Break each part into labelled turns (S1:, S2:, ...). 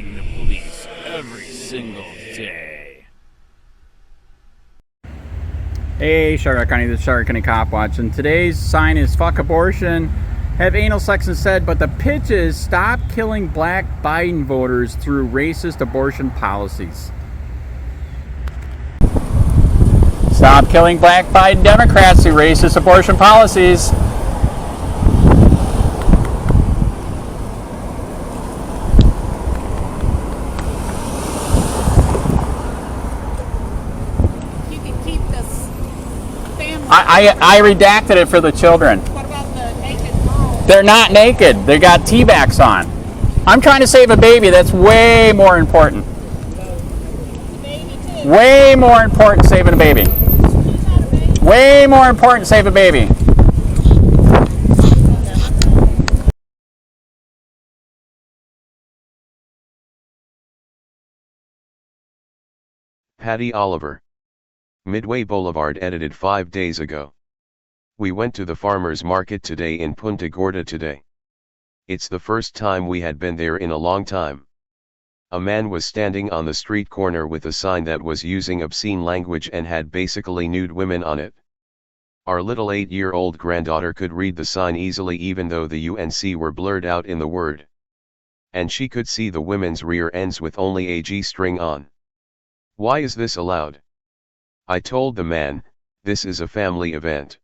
S1: harassing the police every single day.
S2: Hey, Charlotte County, this is Charlotte County Cop Watch, and today's sign is "Fuck abortion, have anal sex instead," but the pitch is "Stop killing black Biden voters through racist abortion policies." Stop killing black Biden Democrats through racist abortion policies.
S3: You can keep this family.
S2: I redacted it for the children.
S3: What about the naked girls?
S2: They're not naked. They got T-backs on. I'm trying to save a baby. That's way more important.
S3: The baby too.
S2: Way more important saving a baby.
S3: She's not a baby.
S2: Way more important save a baby.
S4: Patty Oliver. Midway Boulevard, edited 5 days ago. We went to the farmer's market today in Punta Gorda today. It's the first time we had been there in a long time. A man was standing on the street corner with a sign that was using obscene language and had basically nude women on it. Our little 8-year-old granddaughter could read the sign easily even though the UNC were blurred out in the word. And she could see the women's rear ends with only a G-string on. Why is this allowed? I told the man, this is a family event.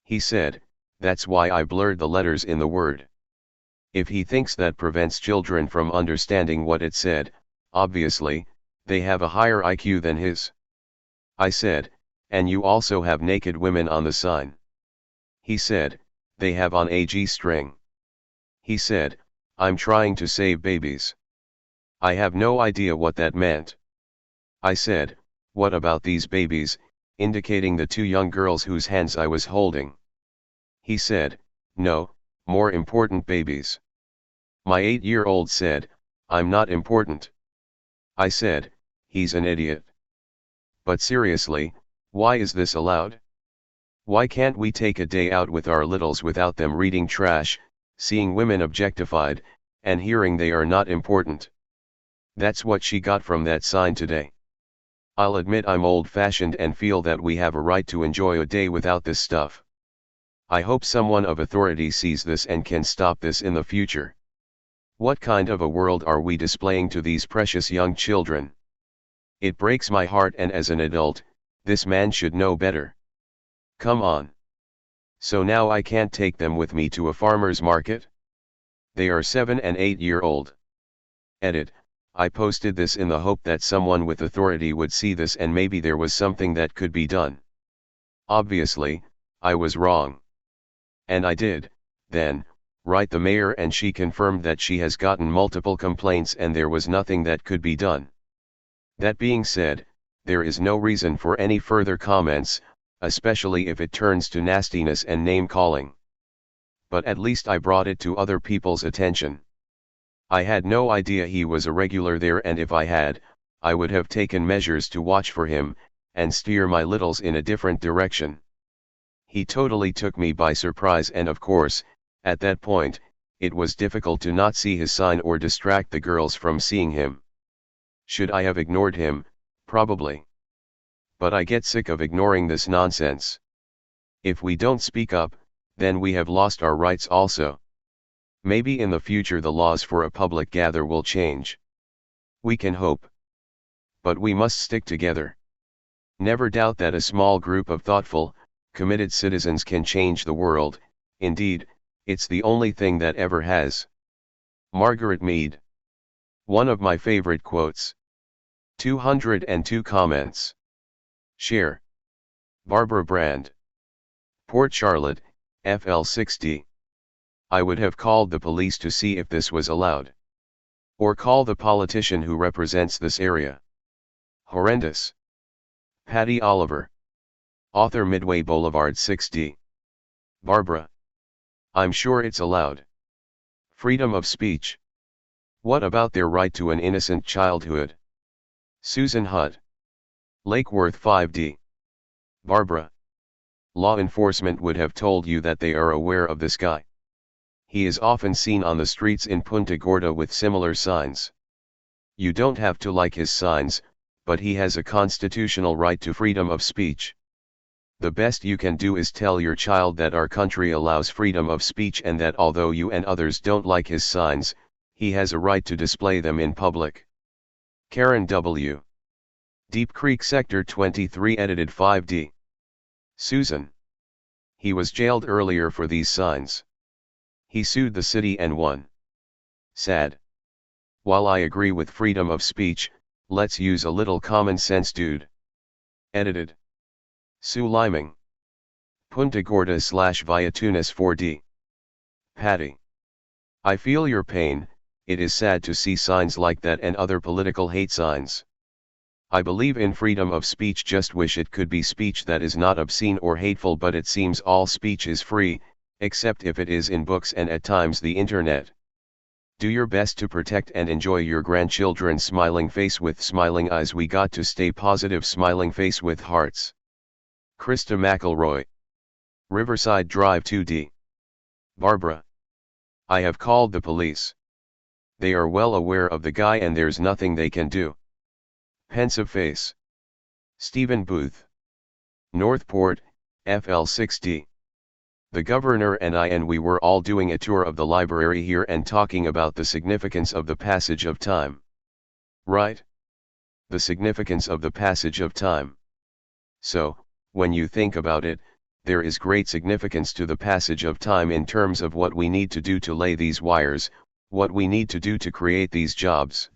S4: He said, that's why I blurred the letters in the word. If he thinks that prevents children from understanding what it said, obviously, they have a higher IQ than his. I said, and you also have naked women on the sign. He said, they have on a G-string. He said, I'm trying to save babies. I have no idea what that meant. I said, what about these babies, indicating the 2 young girls whose hands I was holding. He said, no, more important babies. My 8-year-old said, I'm not important. I said, he's an idiot. But seriously, why is this allowed? Why can't we take a day out with our littles without them reading trash, seeing women objectified, and hearing they are not important? That's what she got from that sign today. I'll admit I'm old-fashioned and feel that we have a right to enjoy a day without this stuff. I hope someone of authority sees this and can stop this in the future. What kind of a world are we displaying to these precious young children? It breaks my heart, and as an adult, this man should know better. Come on. So now I can't take them with me to a farmer's market? They are 7 and 8-year-old. Edit. I posted this in the hope that someone with authority would see this and maybe there was something that could be done. Obviously, I was wrong. And I did, then, write the mayor, and she confirmed that she has gotten multiple complaints and there was nothing that could be done. That being said, there is no reason for any further comments, especially if it turns to nastiness and name-calling. But at least I brought it to other people's attention. I had no idea he was a regular there, and if I had, I would have taken measures to watch for him, and steer my littles in a different direction. He totally took me by surprise, and of course, at that point, it was difficult to not see his sign or distract the girls from seeing him. Should I have ignored him? Probably. But I get sick of ignoring this nonsense. If we don't speak up, then we have lost our rights also. Maybe in the future the laws for a public gather will change. We can hope. But we must stick together. Never doubt that a small group of thoughtful, committed citizens can change the world. Indeed, it's the only thing that ever has. Margaret Mead. One of my favorite quotes. 202 comments. Share. Barbara Brand. Port Charlotte, FL60. I would have called the police to see if this was allowed. Or call the politician who represents this area. Horrendous. Patty Oliver. Author, Midway Boulevard 6D. Barbara. I'm sure it's allowed. Freedom of speech. What about their right to an innocent childhood? Susan Hutt. Lake Worth 5D. Barbara. Law enforcement would have told you that they are aware of this guy. He is often seen on the streets in Punta Gorda with similar signs. You don't have to like his signs, but he has a constitutional right to freedom of speech. The best you can do is tell your child that our country allows freedom of speech and that although you and others don't like his signs, he has a right to display them in public. Karen W. Deep Creek Sector 23 edited 5D. Susan. He was jailed earlier for these signs. He sued the city and won. Sad. While I agree with freedom of speech, let's use a little common sense, dude. Edited. Sue Liming. Punta Gorda / via Tunis 4D. Patty. I feel your pain. It is sad to see signs like that and other political hate signs. I believe in freedom of speech, just wish it could be speech that is not obscene or hateful, but it seems all speech is free, except if it is in books and at times the internet. Do your best to protect and enjoy your grandchildren's smiling face with smiling eyes. We got to stay positive, smiling face with hearts. Krista McElroy. Riverside Drive 2D. Barbara. I have called the police. They are well aware of the guy and there's nothing they can do. Pensive face. Stephen Booth. Northport, FL6D. The governor and we were all doing a tour of the library here and talking about the significance of the passage of time. Right? The significance of the passage of time. So, when you think about it, there is great significance to the passage of time in terms of what we need to do to lay these wires, what we need to do to create these jobs.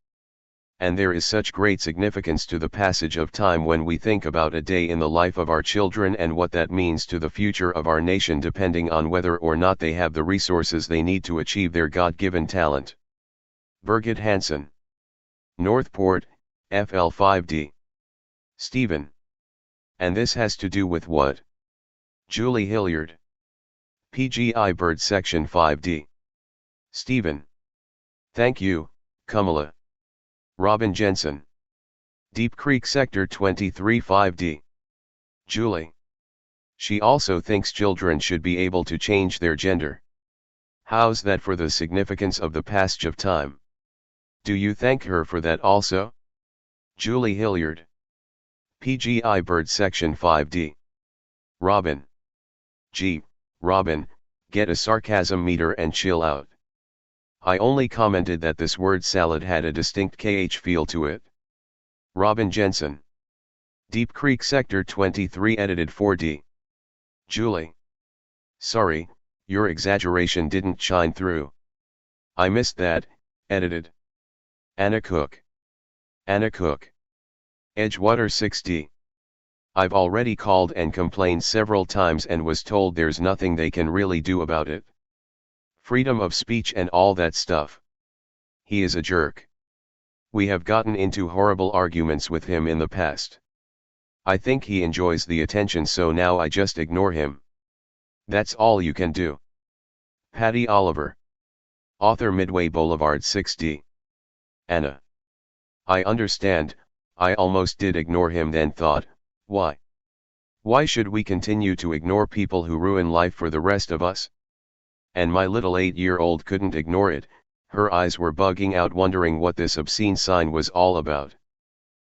S4: And there is such great significance to the passage of time when we think about a day in the life of our children and what that means to the future of our nation, depending on whether or not they have the resources they need to achieve their God-given talent. Birgit Hansen. Northport, FL5D. Stephen. And this has to do with what? Julie Hilliard. PGI Bird Section 5D. Stephen. Thank you, Kamala. Robin Jensen. Deep Creek Sector 23 5D. Julie. She also thinks children should be able to change their gender. How's that for the significance of the passage of time? Do you thank her for that also? Julie Hilliard. PGI Bird Section 5D. Robin. Gee, Robin, get a sarcasm meter and chill out. I only commented that this word salad had a distinct KH feel to it. Robin Jensen. Deep Creek Sector 23 edited 4D. Julie. Sorry, your exaggeration didn't shine through. I missed that, edited. Anna Cook. Anna Cook. Edgewater 6D. I've already called and complained several times and was told there's nothing they can really do about it. Freedom of speech and all that stuff. He is a jerk. We have gotten into horrible arguments with him in the past. I think he enjoys the attention, so now I just ignore him. That's all you can do. Patty Oliver. Author, Midway Boulevard 6D. Anna. I understand. I almost did ignore him, then thought, why? Why should we continue to ignore people who ruin life for the rest of us? And my little 8-year-old couldn't ignore it. Her eyes were bugging out, wondering what this obscene sign was all about.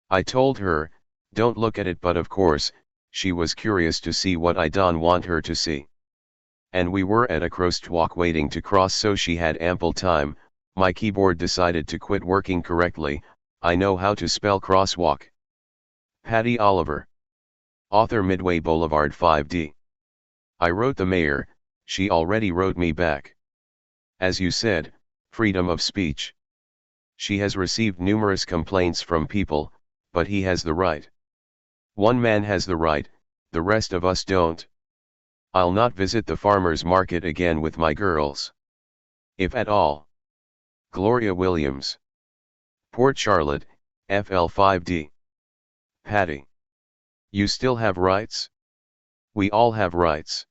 S4: I told her, don't look at it, but of course, she was curious to see what I don't want her to see. And we were at a crosswalk waiting to cross, so she had ample time. My keyboard decided to quit working correctly. I know how to spell crosswalk. Patty Oliver. Author, Midway Boulevard 5D. I wrote the mayor, she already wrote me back. As you said, freedom of speech. She has received numerous complaints from people, but he has the right. One man has the right, the rest of us don't. I'll not visit the farmer's market again with my girls. If at all. Gloria Williams. Port Charlotte, FL5D. Patty. You still have rights? We all have rights.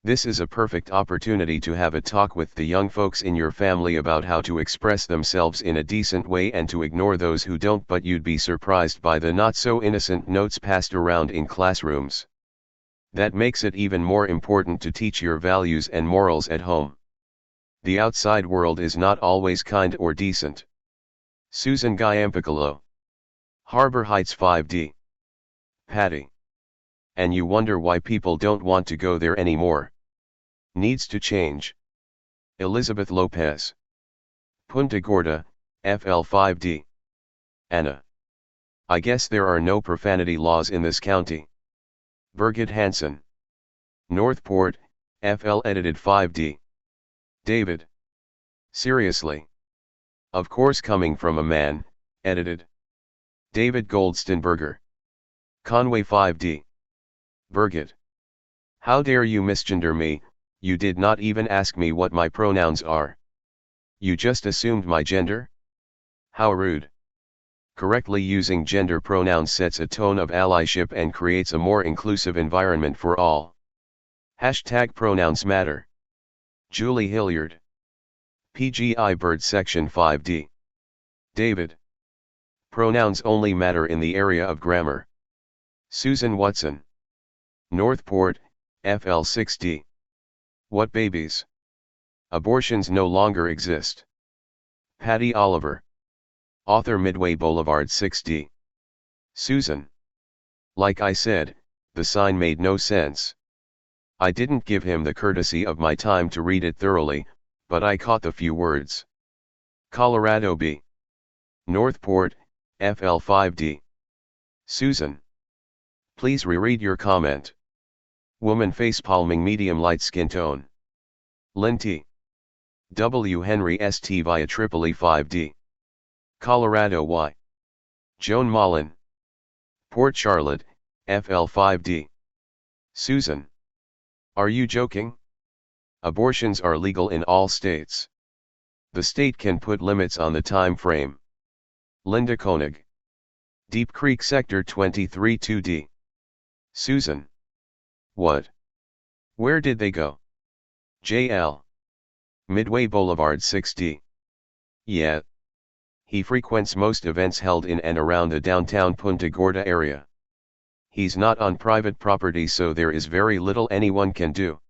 S4: This is a perfect opportunity to have a talk with the young folks in your family about how to express themselves in a decent way and to ignore those who don't, but you'd be surprised by the not so innocent notes passed around in classrooms. That makes it even more important to teach your values and morals at home. The outside world is not always kind or decent. Susan Giampicolo. Harbor Heights 5D. Patty. And you wonder why people don't want to go there anymore. Needs to change. Elizabeth Lopez. Punta Gorda, FL5D. Anna. I guess there are no profanity laws in this county. Birgit Hansen. Northport, FL edited 5D. David. Seriously. Of course, coming from a man, edited. David Goldstenberger. Conway 5D. Birgit. How dare you misgender me, you did not even ask me what my pronouns are. You just assumed my gender? How rude. Correctly using gender pronouns sets a tone of allyship and creates a more inclusive environment for all. Hashtag pronouns matter. Julie Hilliard. PGI Bird Section 5D. David. Pronouns only matter in the area of grammar. Susan Watson. Northport, FL6D. What babies? Abortions no longer exist. Patty Oliver. Author Midway Boulevard 6D. Susan. Like I said, the sign made no sense. I didn't give him the courtesy of my time to read it thoroughly, but I caught the few words. Colorado B. Northport, FL5D. Susan. Please reread your comment. Woman face palming medium light skin tone. Lynn T. W. Henry St. via Tripoli 5D. Colorado Y. Joan Mullen. Port Charlotte, FL5D. Susan. Are you joking? Abortions are legal in all states. The state can put limits on the time frame. Linda Koenig. Deep Creek Sector 23 2D. Susan. What? Where did they go? JL. Midway Boulevard 6D. Yeah. He frequents most events held in and around the downtown Punta Gorda area. He's not on private property, so there is very little anyone can do.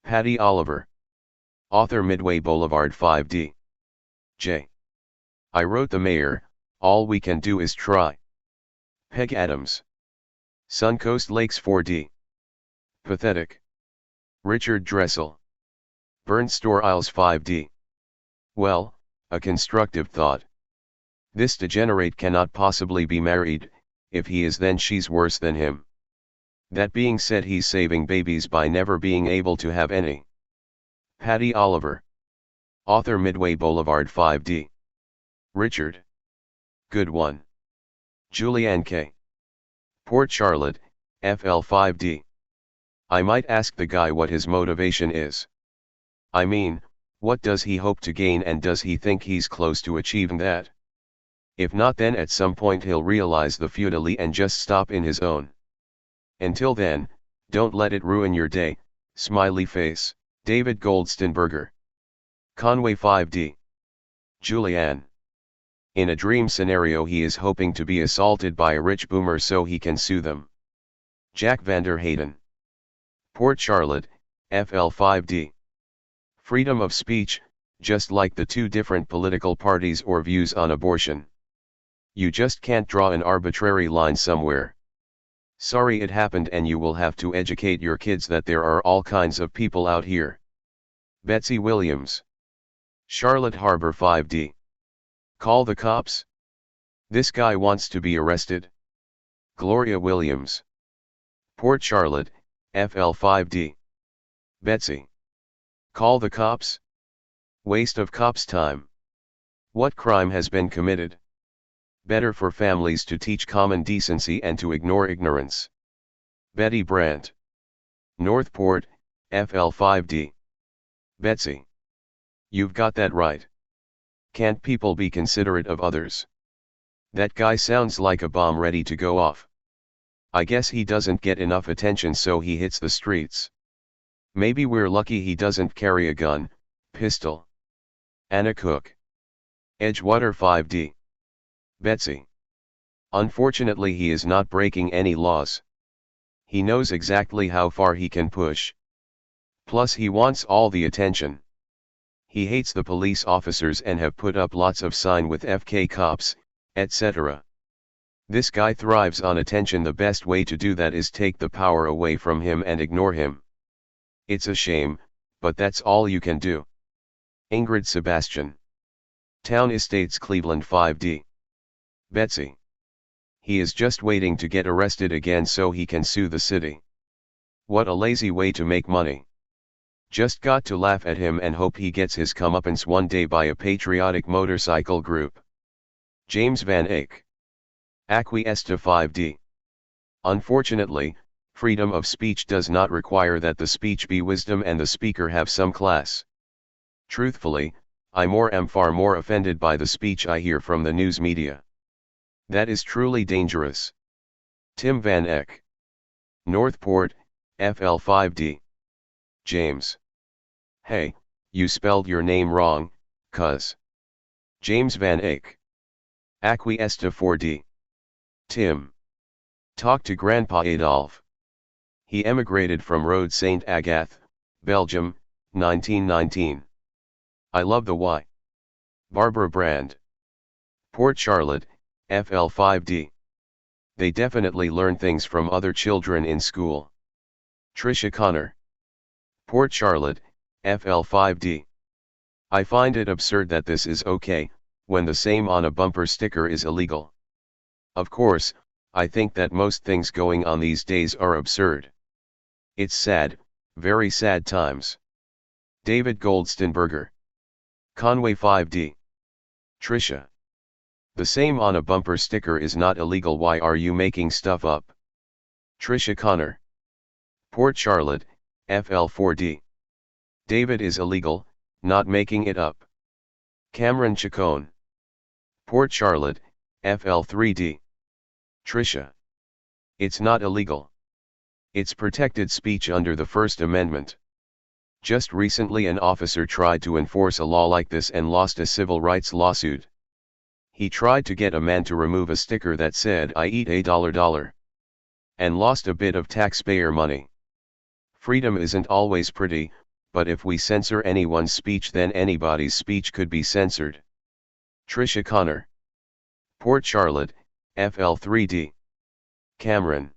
S4: Patty Oliver. Author Midway Boulevard 5D. J. I wrote the mayor, all we can do is try. Peg Adams. Suncoast Lakes 4D. Pathetic. Richard Dressel. Burnt Store Isles 5D. Well, a constructive thought. This degenerate cannot possibly be married, if he is then she's worse than him. That being said, he's saving babies by never being able to have any. Patty Oliver. Author Midway Boulevard 5D. Richard. Good one. Julianne K. Port Charlotte, FL5D. I might ask the guy what his motivation is. I mean, what does he hope to gain, and does he think he's close to achieving that? If not, then at some point he'll realize the futility and just stop in his own. Until then, don't let it ruin your day, smiley face. David Goldstenberger. Conway 5D. Julianne. In a dream scenario, he is hoping to be assaulted by a rich boomer so he can sue them. Jack Vander Hayden. Port Charlotte, FL5D. Freedom of speech, just like the two different political parties or views on abortion. You just can't draw an arbitrary line somewhere. Sorry it happened, and you will have to educate your kids that there are all kinds of people out here. Betsy Williams. Charlotte Harbor 5D. Call the cops? This guy wants to be arrested. Gloria Williams. Port Charlotte, FL5D. Betsy. Call the cops? Waste of cops' time. What crime has been committed? Better for families to teach common decency and to ignore ignorance. Betty Brandt. Northport, FL5D. Betsy. You've got that right. Can't people be considerate of others? That guy sounds like a bomb ready to go off. I guess he doesn't get enough attention, so he hits the streets. Maybe we're lucky he doesn't carry a gun, pistol. Anna Cook. Edgewater 5D. Betsy. Unfortunately, he is not breaking any laws. He knows exactly how far he can push. Plus, he wants all the attention. He hates the police officers and have put up lots of sign with FK cops, etc. This guy thrives on attention. The best way to do that is take the power away from him and ignore him. It's a shame, but that's all you can do. Ingrid Sebastian. Town Estates Cleveland 5D. Betsy. He is just waiting to get arrested again so he can sue the city. What a lazy way to make money. Just got to laugh at him and hope he gets his comeuppance one day by a patriotic motorcycle group. James Van Eyck. Acquiesce to 5D. Unfortunately, freedom of speech does not require that the speech be wisdom and the speaker have some class. Truthfully, I am far more offended by the speech I hear from the news media. That is truly dangerous. Tim Van Eyck. Northport, FL5D. James. Hey, you spelled your name wrong, cuz. James Van Eyck. Acquiesce to 4D. Tim. Talk to Grandpa Adolf. He emigrated from Rode Saint Agathe, Belgium, 1919. I love the Y. Barbara Brand. Port Charlotte, FL5D. They definitely learn things from other children in school. Tricia Connor. Port Charlotte, FL5D. I find it absurd that this is okay, when the same on a bumper sticker is illegal. Of course, I think that most things going on these days are absurd. It's sad, very sad times. David Goldstenberger. Conway 5D. Tricia. The same on a bumper sticker is not illegal. Why are you making stuff up? Tricia Connor. Port Charlotte, FL4D. David is illegal, not making it up. Cameron Chacon. Port Charlotte, FL3D. Tricia. It's not illegal. It's protected speech under the First Amendment. Just recently an officer tried to enforce a law like this and lost a civil rights lawsuit. He tried to get a man to remove a sticker that said "I eat $1" and lost a bit of taxpayer money. Freedom isn't always pretty, but if we censor anyone's speech then anybody's speech could be censored. Tricia Connor. Port Charlotte, FL3D. Cameron.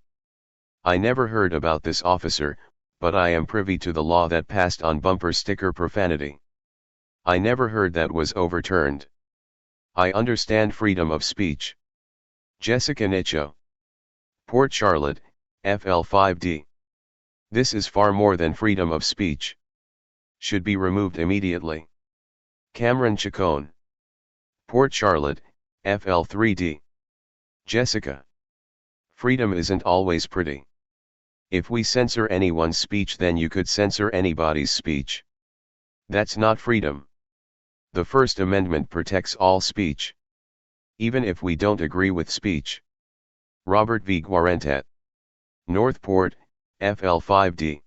S4: I never heard about this officer, but I am privy to the law that passed on bumper sticker profanity. I never heard that was overturned. I understand freedom of speech. Jessica Nicho. Port Charlotte, FL5D. This is far more than freedom of speech. Should be removed immediately. Cameron Chacon. Port Charlotte, FL3D. Jessica. Freedom isn't always pretty. If we censor anyone's speech then you could censor anybody's speech. That's not freedom. The First Amendment protects all speech. Even if we don't agree with speech. Robert V. Guarentet. Northport, FL5D.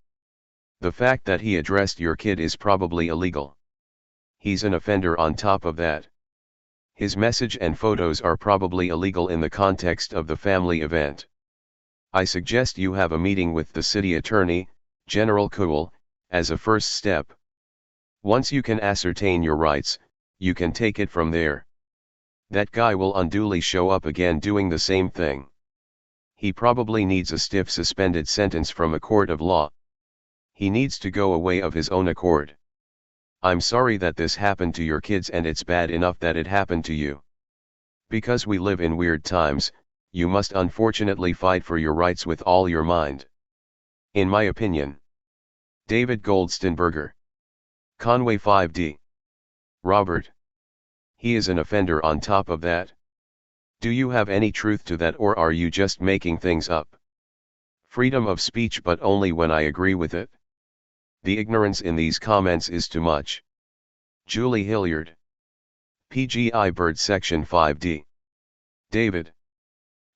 S4: The fact that he addressed your kid is probably illegal. He's an offender on top of that. His message and photos are probably illegal in the context of the family event. I suggest you have a meeting with the city attorney, General Cool, as a first step. Once you can ascertain your rights, you can take it from there. That guy will unduly show up again doing the same thing. He probably needs a stiff suspended sentence from a court of law. He needs to go away of his own accord. I'm sorry that this happened to your kids and it's bad enough that it happened to you. Because we live in weird times, you must unfortunately fight for your rights with all your mind. In my opinion. David Goldstenberger. Conway 5D. Robert. He is an offender on top of that. Do you have any truth to that or are you just making things up? Freedom of speech but only when I agree with it. The ignorance in these comments is too much. Julie Hilliard. PGI Bird Section 5D. David.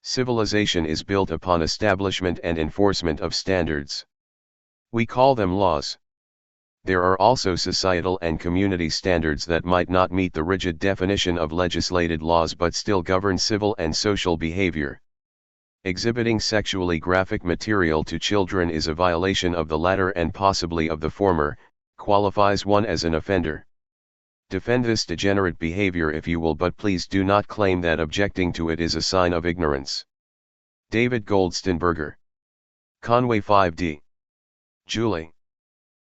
S4: Civilization is built upon establishment and enforcement of standards. We call them laws. There are also societal and community standards that might not meet the rigid definition of legislated laws but still govern civil and social behavior. Exhibiting sexually graphic material to children is a violation of the latter and possibly of the former, qualifies one as an offender. Defend this degenerate behavior if you will, but please do not claim that objecting to it is a sign of ignorance. David Goldsteinberger. Conway 5D. Julie.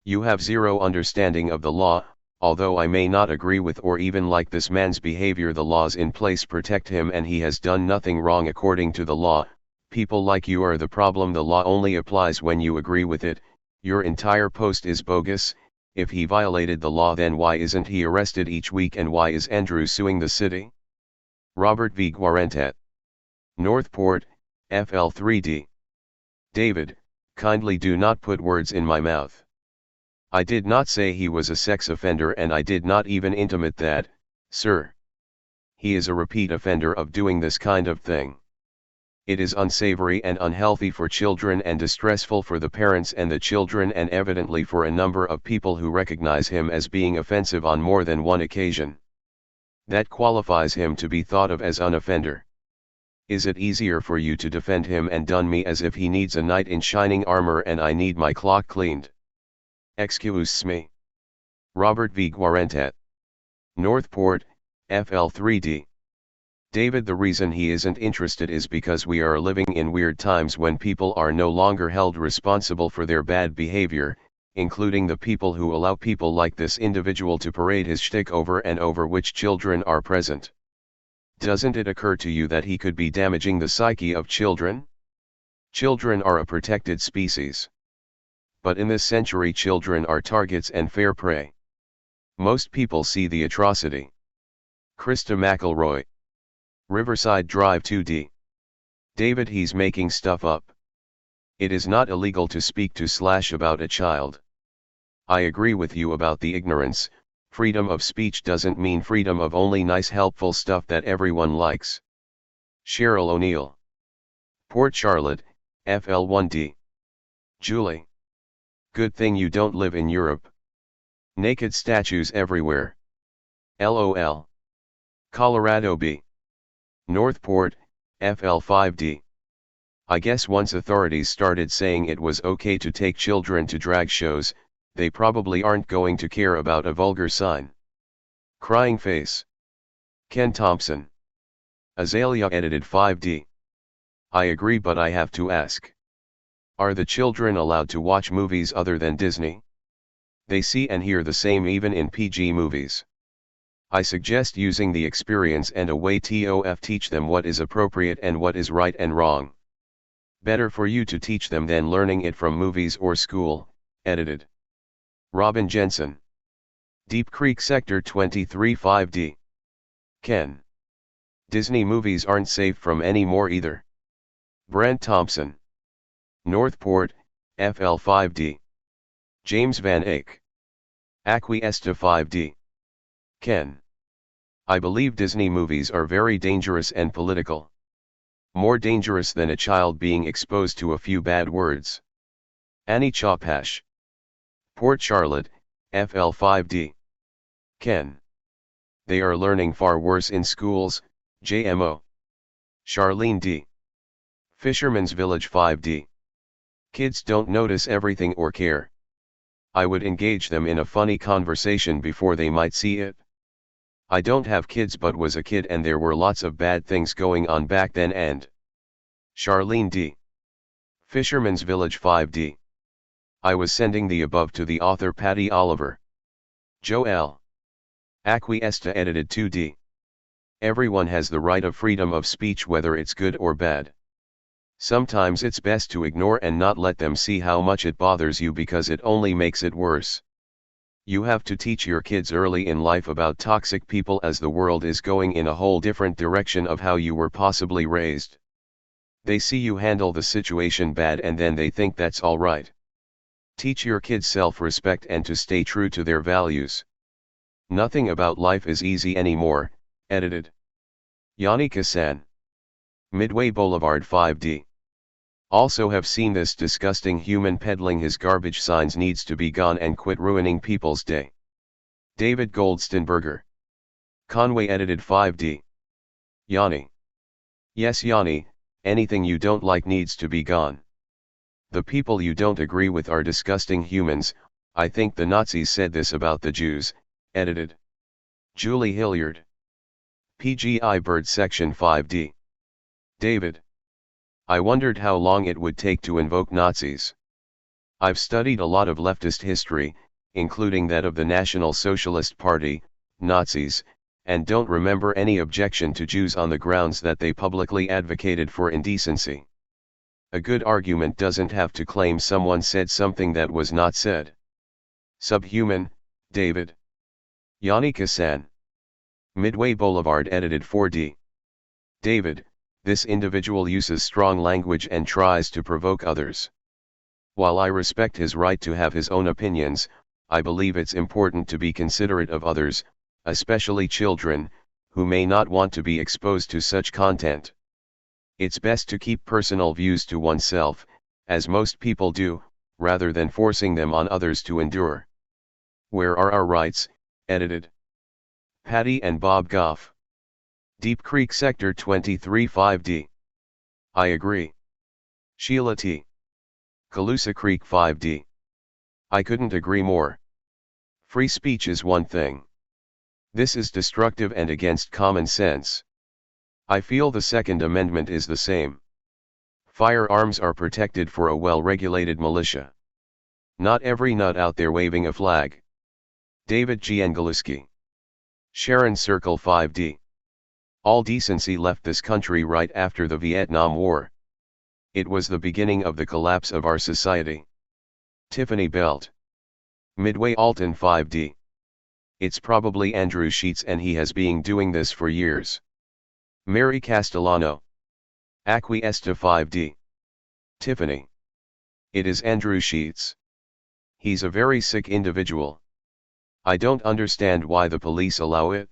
S4: You have zero understanding of the law. Although I may not agree with or even like this man's behavior, the laws in place protect him and he has done nothing wrong according to the law. People like you are the problem. The law only applies when you agree with it. Your entire post is bogus. If he violated the law, then why isn't he arrested each week, and why is Andrew suing the city? Robert V. Guarentet. Northport, FL3D. David, kindly do not put words in my mouth. I did not say he was a sex offender, and I did not even intimate that, sir. He is a repeat offender of doing this kind of thing. It is unsavory and unhealthy for children and distressful for the parents and the children, and evidently for a number of people who recognize him as being offensive on more than one occasion. That qualifies him to be thought of as an offender. Is it easier for you to defend him and dun me as if he needs a knight in shining armor and I need my clock cleaned? Excuse me. Robert V. Guarentet. Northport, FL3D. David, the reason he isn't interested is because we are living in weird times when people are no longer held responsible for their bad behavior, including the people who allow people like this individual to parade his shtick over and over, which children are present. Doesn't it occur to you that he could be damaging the psyche of children? Children are a protected species. But in this century, children are targets and fair prey. Most people see the atrocity. Krista McElroy. Riverside Drive 2D. David, he's making stuff up. It is not illegal to speak to / about a child. I agree with you about the ignorance. Freedom of speech doesn't mean freedom of only nice helpful stuff that everyone likes. Cheryl O'Neill. Port Charlotte, FL1D. Julie. Good thing you don't live in Europe. Naked statues everywhere. LOL. Colorado B. Northport, FL5D. I guess once authorities started saying it was okay to take children to drag shows, they probably aren't going to care about a vulgar sign. Crying face. Ken Thompson. Azalea edited 5D. I agree, but I have to ask. Are the children allowed to watch movies other than Disney? They see and hear the same even in PG movies. I suggest using the experience and a way to teach them what is appropriate and what is right and wrong. Better for you to teach them than learning it from movies or school. Edited. Robin Jensen. Deep Creek Sector 23 5D. Ken. Disney movies aren't safe from any more either. Brent Thompson. Northport, FL5D. James Van Eyck. Acquiesce 5D. Ken. I believe Disney movies are very dangerous and political. More dangerous than a child being exposed to a few bad words. Annie Chopash. Port Charlotte, FL5D. Ken. They are learning far worse in schools, JMO. Charlene D. Fisherman's Village 5D. Kids don't notice everything or care. I would engage them in a funny conversation before they might see it. I don't have kids but was a kid and there were lots of bad things going on back then. And Charlene D. Fisherman's Village 5D. I was sending the above to the author Patty Oliver. Joe L. Acquiesce edited 2D. Everyone has the right of freedom of speech, whether it's good or bad. Sometimes it's best to ignore and not let them see how much it bothers you, because it only makes it worse. You have to teach your kids early in life about toxic people, as the world is going in a whole different direction of how you were possibly raised. They see you handle the situation bad and then they think that's all right. Teach your kids self-respect and to stay true to their values. Nothing about life is easy anymore. Edited. Yanni Kassan. Midway Boulevard 5D. Also have seen this disgusting human peddling his garbage signs needs to be gone and quit ruining people's day. David Goldsteinberger. Conway edited 5D. Yanni. Yes, Yanni, anything you don't like needs to be gone. The people you don't agree with are disgusting humans. I think the Nazis said this about the Jews. Edited. Julie Hilliard. PGI Bird Section 5D. David. I wondered how long it would take to invoke Nazis. I've studied a lot of leftist history, including that of the National Socialist Party, Nazis, and don't remember any objection to Jews on the grounds that they publicly advocated for indecency. A good argument doesn't have to claim someone said something that was not said. Subhuman, David. Yanni Kassan. Midway Boulevard edited 4D. David, this individual uses strong language and tries to provoke others. While I respect his right to have his own opinions, I believe it's important to be considerate of others, especially children, who may not want to be exposed to such content. It's best to keep personal views to oneself, as most people do, rather than forcing them on others to endure. Where Are Our Rights? Edited. Patty and Bob Goff. Deep Creek Sector 23 5D. I agree. Sheila T. Colusa Creek 5D. I couldn't agree more. Free speech is one thing. This is destructive and against common sense. I feel the Second Amendment is the same. Firearms are protected for a well-regulated militia. Not every nut out there waving a flag. David G. Angeluski. Sharon Circle 5D. All decency left this country right after the Vietnam War. It was the beginning of the collapse of our society. Tiffany Belt. Midway Alton 5D. It's probably Andrew Sheets and he has been doing this for years. Mary Castellano. Acquiesce 5D. Tiffany. It is Andrew Sheets. He's a very sick individual. I don't understand why the police allow it.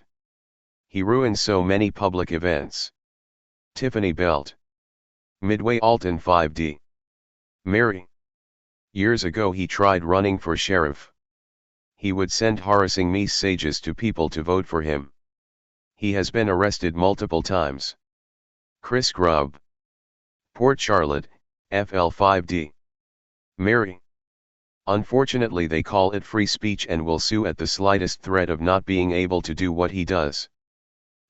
S4: He ruins so many public events. Tiffany Belt. Midway Alton 5D. Mary. Years ago he tried running for sheriff. He would send harassing messages to people to vote for him. He has been arrested multiple times. Chris Grubb. Port Charlotte, FL5D. Mary. Unfortunately they call it free speech and will sue at the slightest threat of not being able to do what he does.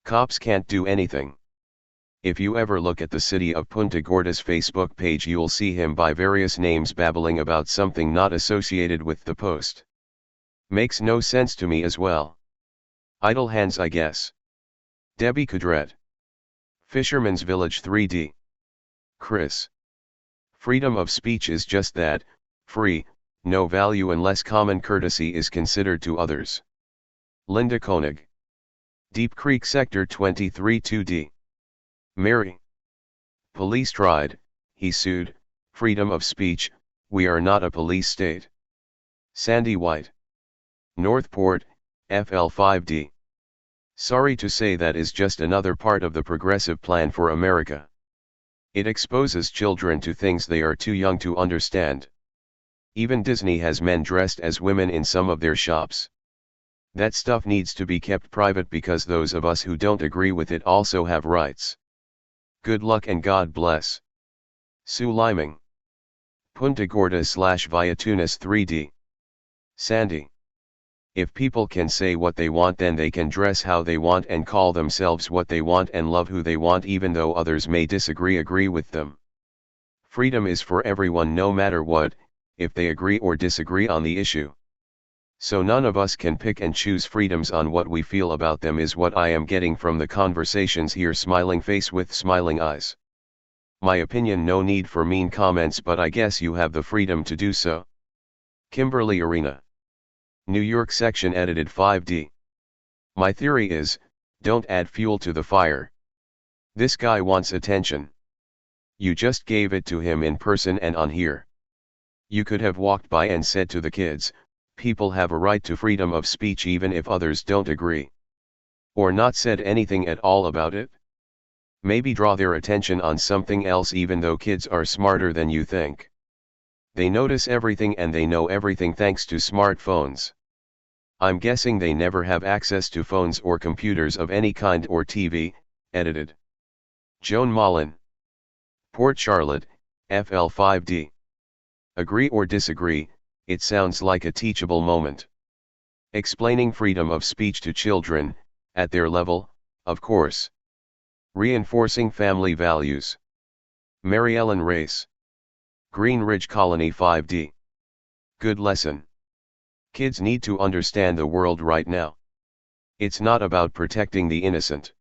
S4: Cops can't do anything. If you ever look at the city of Punta Gorda's Facebook page you'll see him by various names babbling about something not associated with the post. Makes no sense to me as well. Idle hands I guess. Debbie Kudret. Fisherman's Village 3D. Chris. Freedom of speech is just that, free, no value unless common courtesy is considered to others. Linda Koenig. Deep Creek Sector 23 2D. Mary. Police tried, he sued, freedom of speech, we are not a police state. Sandy White. Northport, FL5D. Sorry to say that is just another part of the progressive plan for America. It exposes children to things they are too young to understand. Even Disney has men dressed as women in some of their shops. That stuff needs to be kept private because those of us who don't agree with it also have rights. Good luck and God bless. Sue Liming. Punta Gorda / Via Tunis 3D. Sandy. If people can say what they want then they can dress how they want and call themselves what they want and love who they want even though others may agree with them. Freedom is for everyone no matter what, if they agree or disagree on the issue. So none of us can pick and choose freedoms on what we feel about them is what I am getting from the conversations here. Smiling face with smiling eyes. My opinion, no need for mean comments, but I guess you have the freedom to do so. Kimberly Arena. New York section edited 5D. My theory is, don't add fuel to the fire. This guy wants attention. You just gave it to him in person and on here. You could have walked by and said to the kids, people have a right to freedom of speech even if others don't agree. Or not said anything at all about it. Maybe draw their attention on something else even though kids are smarter than you think. They notice everything and they know everything thanks to smartphones. I'm guessing they never have access to phones or computers of any kind or TV, edited. Joan Mullen. Port Charlotte, FL5D. Agree or disagree, it sounds like a teachable moment. Explaining freedom of speech to children, at their level, of course. Reinforcing family values. Mary Ellen Race. Green Ridge Colony 5D. Good lesson. Kids need to understand the world right now. It's not about protecting the innocent.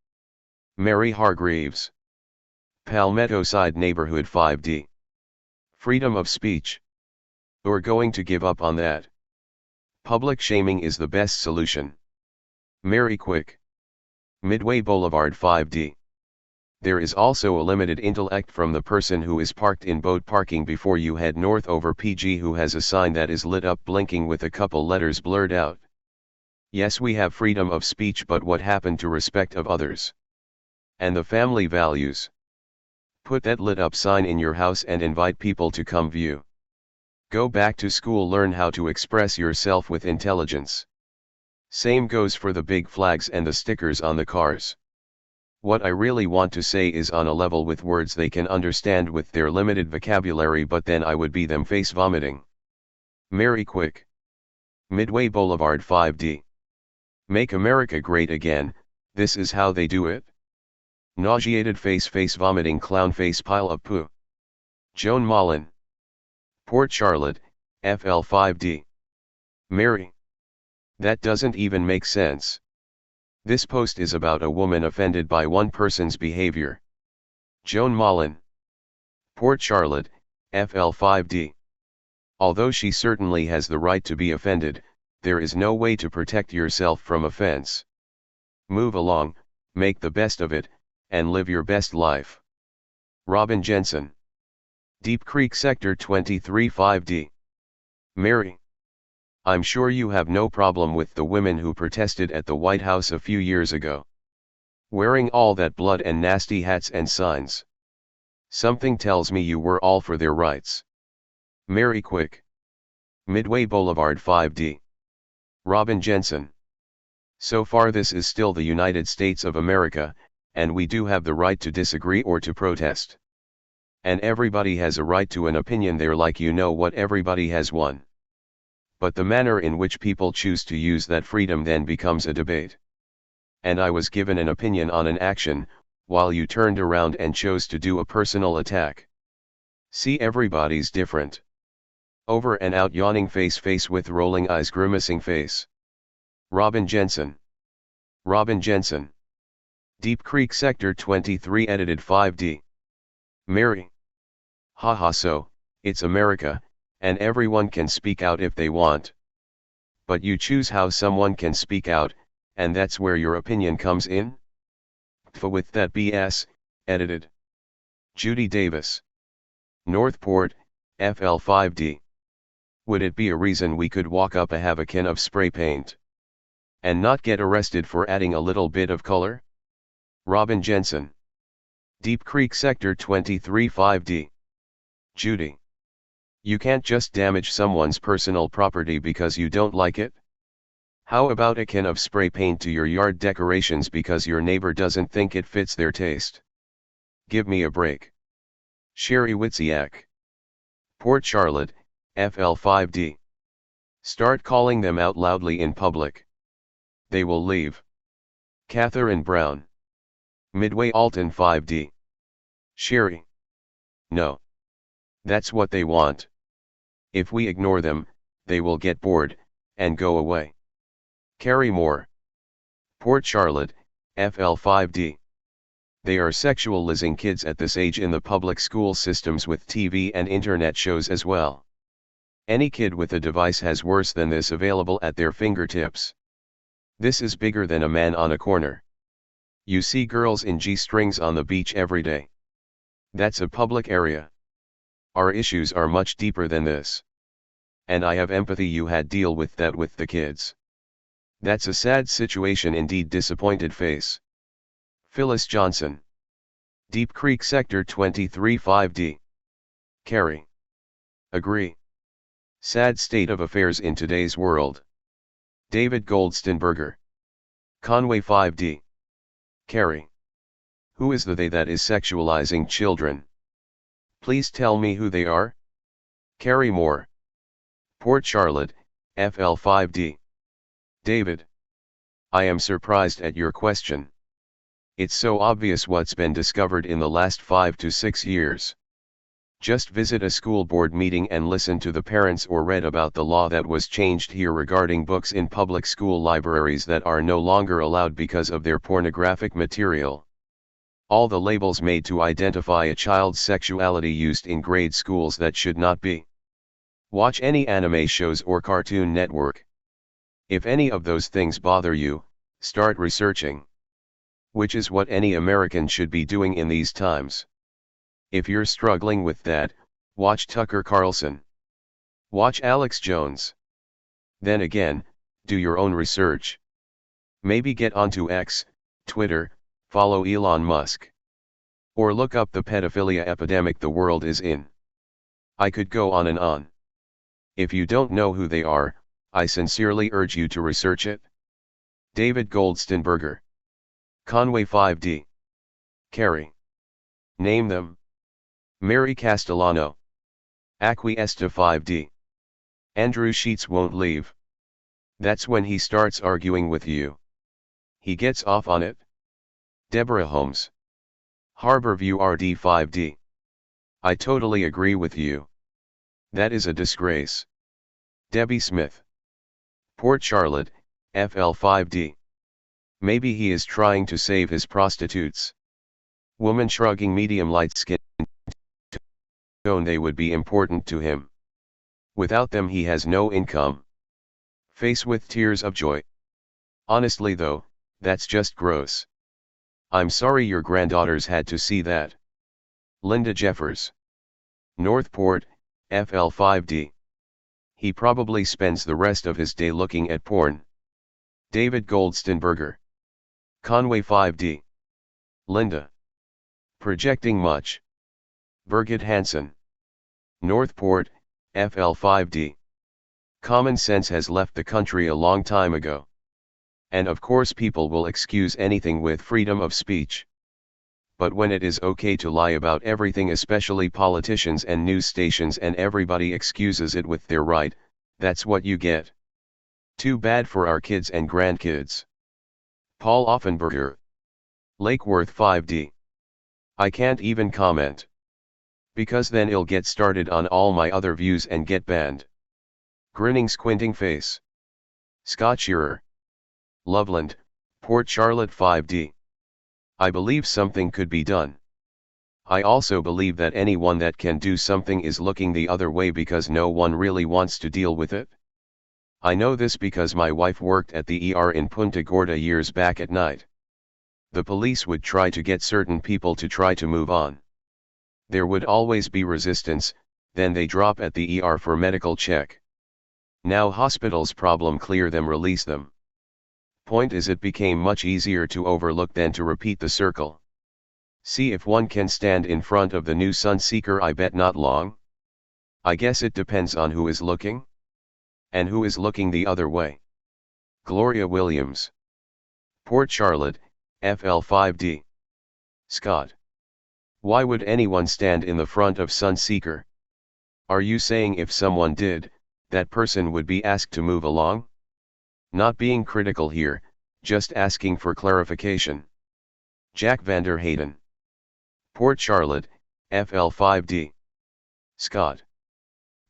S4: Mary Hargreaves. Palmetto Side Neighborhood 5D. Freedom of speech. We're going to give up on that. Public shaming is the best solution. Mary Quick. Midway Boulevard 5D. There is also a limited intellect from the person who is parked in boat parking before you head north over PG, who has a sign that is lit up blinking with a couple letters blurred out. Yes, we have freedom of speech, but what happened to respect of others? And the family values? Put that lit up sign in your house and invite people to come view. Go back to school, learn how to express yourself with intelligence. Same goes for the big flags and the stickers on the cars. What I really want to say is on a level with words they can understand with their limited vocabulary, but then I would be them face vomiting. Mary Quick. Midway Boulevard 5D. Make America great again, this is how they do it. Nauseated face vomiting clown face pile of poo. Joan Mullen. Port Charlotte, FL5D. Mary. That doesn't even make sense. This post is about a woman offended by one person's behavior. Joan Mullen. Port Charlotte, FL5D. Although she certainly has the right to be offended, there is no way to protect yourself from offense. Move along, make the best of it, and live your best life. Robin Jensen. Deep Creek Sector 23 5D. Mary. I'm sure you have no problem with the women who protested at the White House a few years ago. Wearing all that blood and nasty hats and signs. Something tells me you were all for their rights. Mary Quick. Midway Boulevard 5D. Robin Jensen. So far this is still the United States of America, and we do have the right to disagree or to protest. And everybody has a right to an opinion there, like you know what, everybody has one. But the manner in which people choose to use that freedom then becomes a debate. And I was given an opinion on an action, while you turned around and chose to do a personal attack. See, everybody's different. Over and out yawning face with rolling eyes grimacing face. Robin Jensen. Robin Jensen. Deep Creek Sector 23 edited 5D. Mary. Haha, so, it's America, and everyone can speak out if they want. But you choose how someone can speak out, and that's where your opinion comes in? Pfa with that BS, edited. Judy Davis. Northport, FL5D. Would it be a reason we could walk up a have a can of spray paint? And not get arrested for adding a little bit of color? Robin Jensen. Deep Creek Sector 23 5D. Judy. You can't just damage someone's personal property because you don't like it? How about a can of spray paint to your yard decorations because your neighbor doesn't think it fits their taste? Give me a break. Sherry Witziak. Port Charlotte, FL5D. Start calling them out loudly in public. They will leave. Catherine Brown. Midway Alton 5D. Sherry. No. That's what they want. If we ignore them, they will get bored, and go away. Carrie Moore. Port Charlotte, FL5D. They are sexualizing kids at this age in the public school systems with TV and internet shows as well. Any kid with a device has worse than this available at their fingertips. This is bigger than a man on a corner. You see girls in G-strings on the beach every day. That's a public area. Our issues are much deeper than this. And I have empathy. You had deal with that with the kids. That's a sad situation indeed. Disappointed face. Phyllis Johnson. Deep Creek Sector 23 5D. Carrie. Agree. Sad state of affairs in today's world. David Goldstenberger. Conway 5D. Carrie. Who is the they that is sexualizing children? Please tell me who they are? Carrie Moore. Port Charlotte, FL5D. David. I am surprised at your question. It's so obvious what's been discovered in the last 5 to 6 years. Just visit a school board meeting and listen to the parents or read about the law that was changed here regarding books in public school libraries that are no longer allowed because of their pornographic material. All the labels made to identify a child's sexuality used in grade schools that should not be. Watch any anime shows or Cartoon Network. If any of those things bother you, start researching. Which is what any American should be doing in these times. If you're struggling with that, watch Tucker Carlson. Watch Alex Jones. Then again, do your own research. Maybe get onto X, Twitter, follow Elon Musk. Or look up the pedophilia epidemic the world is in. I could go on and on. If you don't know who they are, I sincerely urge you to research it. David Goldsteinberger. Conway 5D. Carey. Name them. Mary Castellano. Acquiesce 5D. Andrew Sheets won't leave. That's when he starts arguing with you. He gets off on it. Deborah Holmes. Harborview RD5D. I totally agree with you. That is a disgrace. Debbie Smith. Port Charlotte, FL5D. Maybe he is trying to save his prostitutes. Woman shrugging medium light skin tone, they would be important to him. Without them he has no income. Face with tears of joy. Honestly though, that's just gross. I'm sorry your granddaughters had to see that. Linda Jeffers. Northport, FL5D. He probably spends the rest of his day looking at porn. David Goldsteinberger. Conway 5D. Linda. Projecting much. Birgit Hansen. Northport, FL5D. Common sense has left the country a long time ago. And of course people will excuse anything with freedom of speech. But when it is okay to lie about everything, especially politicians and news stations, and everybody excuses it with their right, that's what you get. Too bad for our kids and grandkids. Paul Offenberger. Lake Worth 5D. I can't even comment. Because then I'll get started on all my other views and get banned. Grinning squinting face. Scott Shearer. Loveland, Port Charlotte 5D. I believe something could be done. I also believe that anyone that can do something is looking the other way because no one really wants to deal with it. I know this because my wife worked at the ER in Punta Gorda years back at night. The police would try to get certain people to try to move on. There would always be resistance, then they drop at the ER for medical check. Now hospitals problem clear them, release them. Point is, it became much easier to overlook than to repeat the circle. See if one can stand in front of the new Sunseeker. I bet not long. I guess it depends on who is looking. And who is looking the other way. Gloria Williams. Port Charlotte, FL5D. Scott. Why would anyone stand in the front of Sunseeker? Are you saying if someone did, that person would be asked to move along? Not being critical here, just asking for clarification. Jack Vander Hayden. Port Charlotte, FL5D. Scott.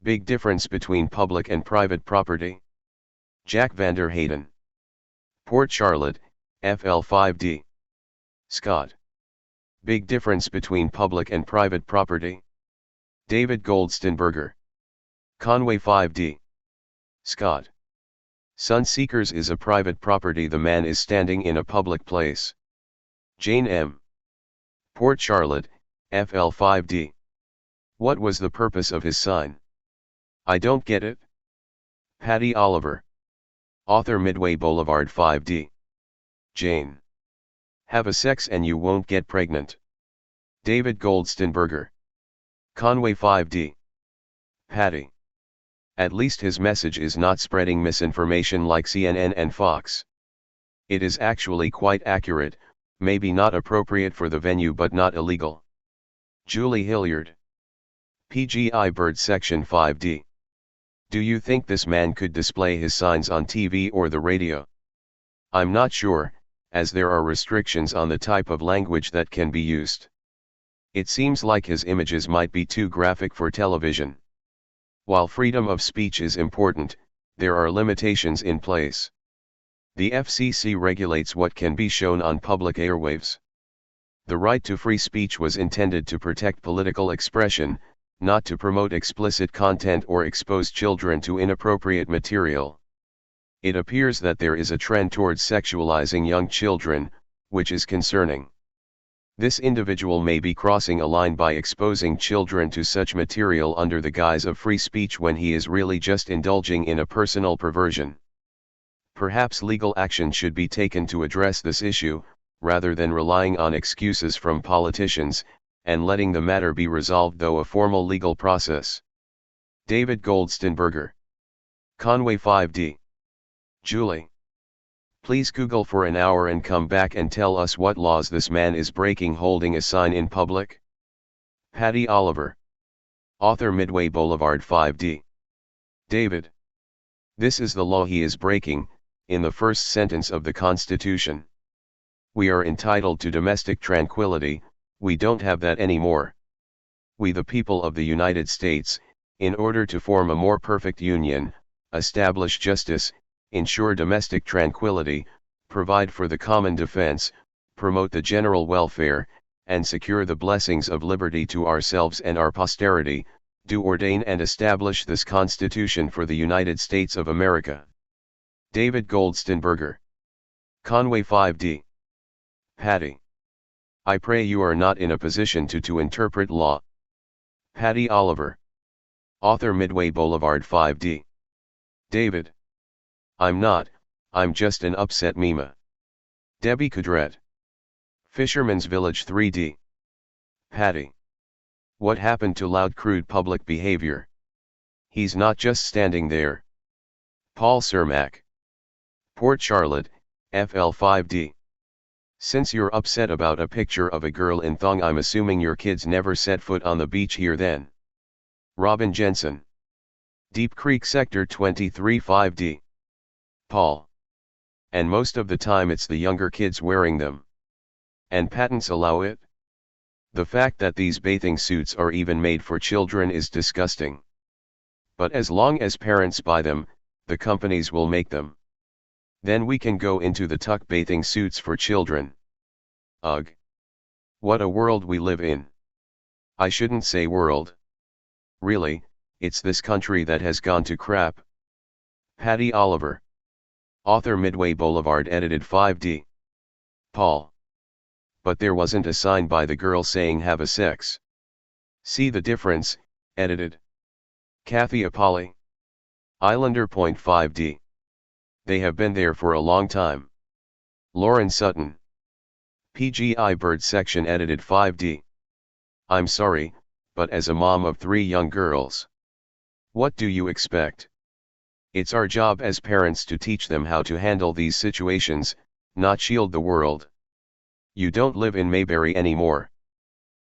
S4: Big difference between public and private property. Jack Vander Hayden. Port Charlotte, FL5D. Scott. Big difference between public and private property. David Goldsteinberger. Conway 5D. Scott. Sunseekers is a private property. The man is standing in a public place. Jane M. Port Charlotte, FL5D. What was the purpose of his sign? I don't get it. Patty Oliver. Author, Midway Boulevard 5D. Jane. Have a sex and you won't get pregnant. David Goldsteinberger. Conway 5D. Patty. At least his message is not spreading misinformation like CNN and Fox. It is actually quite accurate, maybe not appropriate for the venue but not illegal. Julie Hilliard. PGI Bird Section 5D. Do you think this man could display his signs on TV or the radio? I'm not sure, as there are restrictions on the type of language that can be used. It seems like his images might be too graphic for television. While freedom of speech is important, there are limitations in place. The FCC regulates what can be shown on public airwaves. The right to free speech was intended to protect political expression, not to promote explicit content or expose children to inappropriate material. It appears that there is a trend towards sexualizing young children, which is concerning. This individual may be crossing a line by exposing children to such material under the guise of free speech when he is really just indulging in a personal perversion. Perhaps legal action should be taken to address this issue, rather than relying on excuses from politicians, and letting the matter be resolved through a formal legal process. David Goldstenberger. Conway 5D. Julie. Please Google for an hour and come back and tell us what laws this man is breaking holding a sign in public. Patty Oliver. Author Midway Boulevard 5D. David. This is the law he is breaking, in the first sentence of the Constitution. We are entitled to domestic tranquility, we don't have that anymore. We the people of the United States, in order to form a more perfect union, establish justice, ensure domestic tranquility, provide for the common defense, promote the general welfare, and secure the blessings of liberty to ourselves and our posterity, do ordain and establish this Constitution for the United States of America. David Goldstenberger. Conway 5D. Patty. I pray you are not in a position to interpret law. Patty Oliver. Author Midway Boulevard 5D. David. I'm not, I'm just an upset Mima. Debbie Kudret. Fisherman's Village 3D. Patty. What happened to loud crude public behavior? He's not just standing there. Paul Cermak. Port Charlotte, FL5D. Since you're upset about a picture of a girl in thong, I'm assuming your kids never set foot on the beach here then. Robin Jensen. Deep Creek Sector 23 5D. Paul. And most of the time it's the younger kids wearing them. And patents allow it? The fact that these bathing suits are even made for children is disgusting. But as long as parents buy them, the companies will make them. Then we can go into the tuck bathing suits for children. Ugh. What a world we live in. I shouldn't say world. Really, it's this country that has gone to crap. Patty Oliver. Author Midway Boulevard edited 5D. Paul. But there wasn't a sign by the girl saying have a sex. See the difference, edited. Kathy Apolli. Islander Point 5D. They have been there for a long time. Lauren Sutton. PGI Bird section edited 5D. I'm sorry, but as a mom of 3 young girls, what do you expect? It's our job as parents to teach them how to handle these situations, not shield the world. You don't live in Mayberry anymore.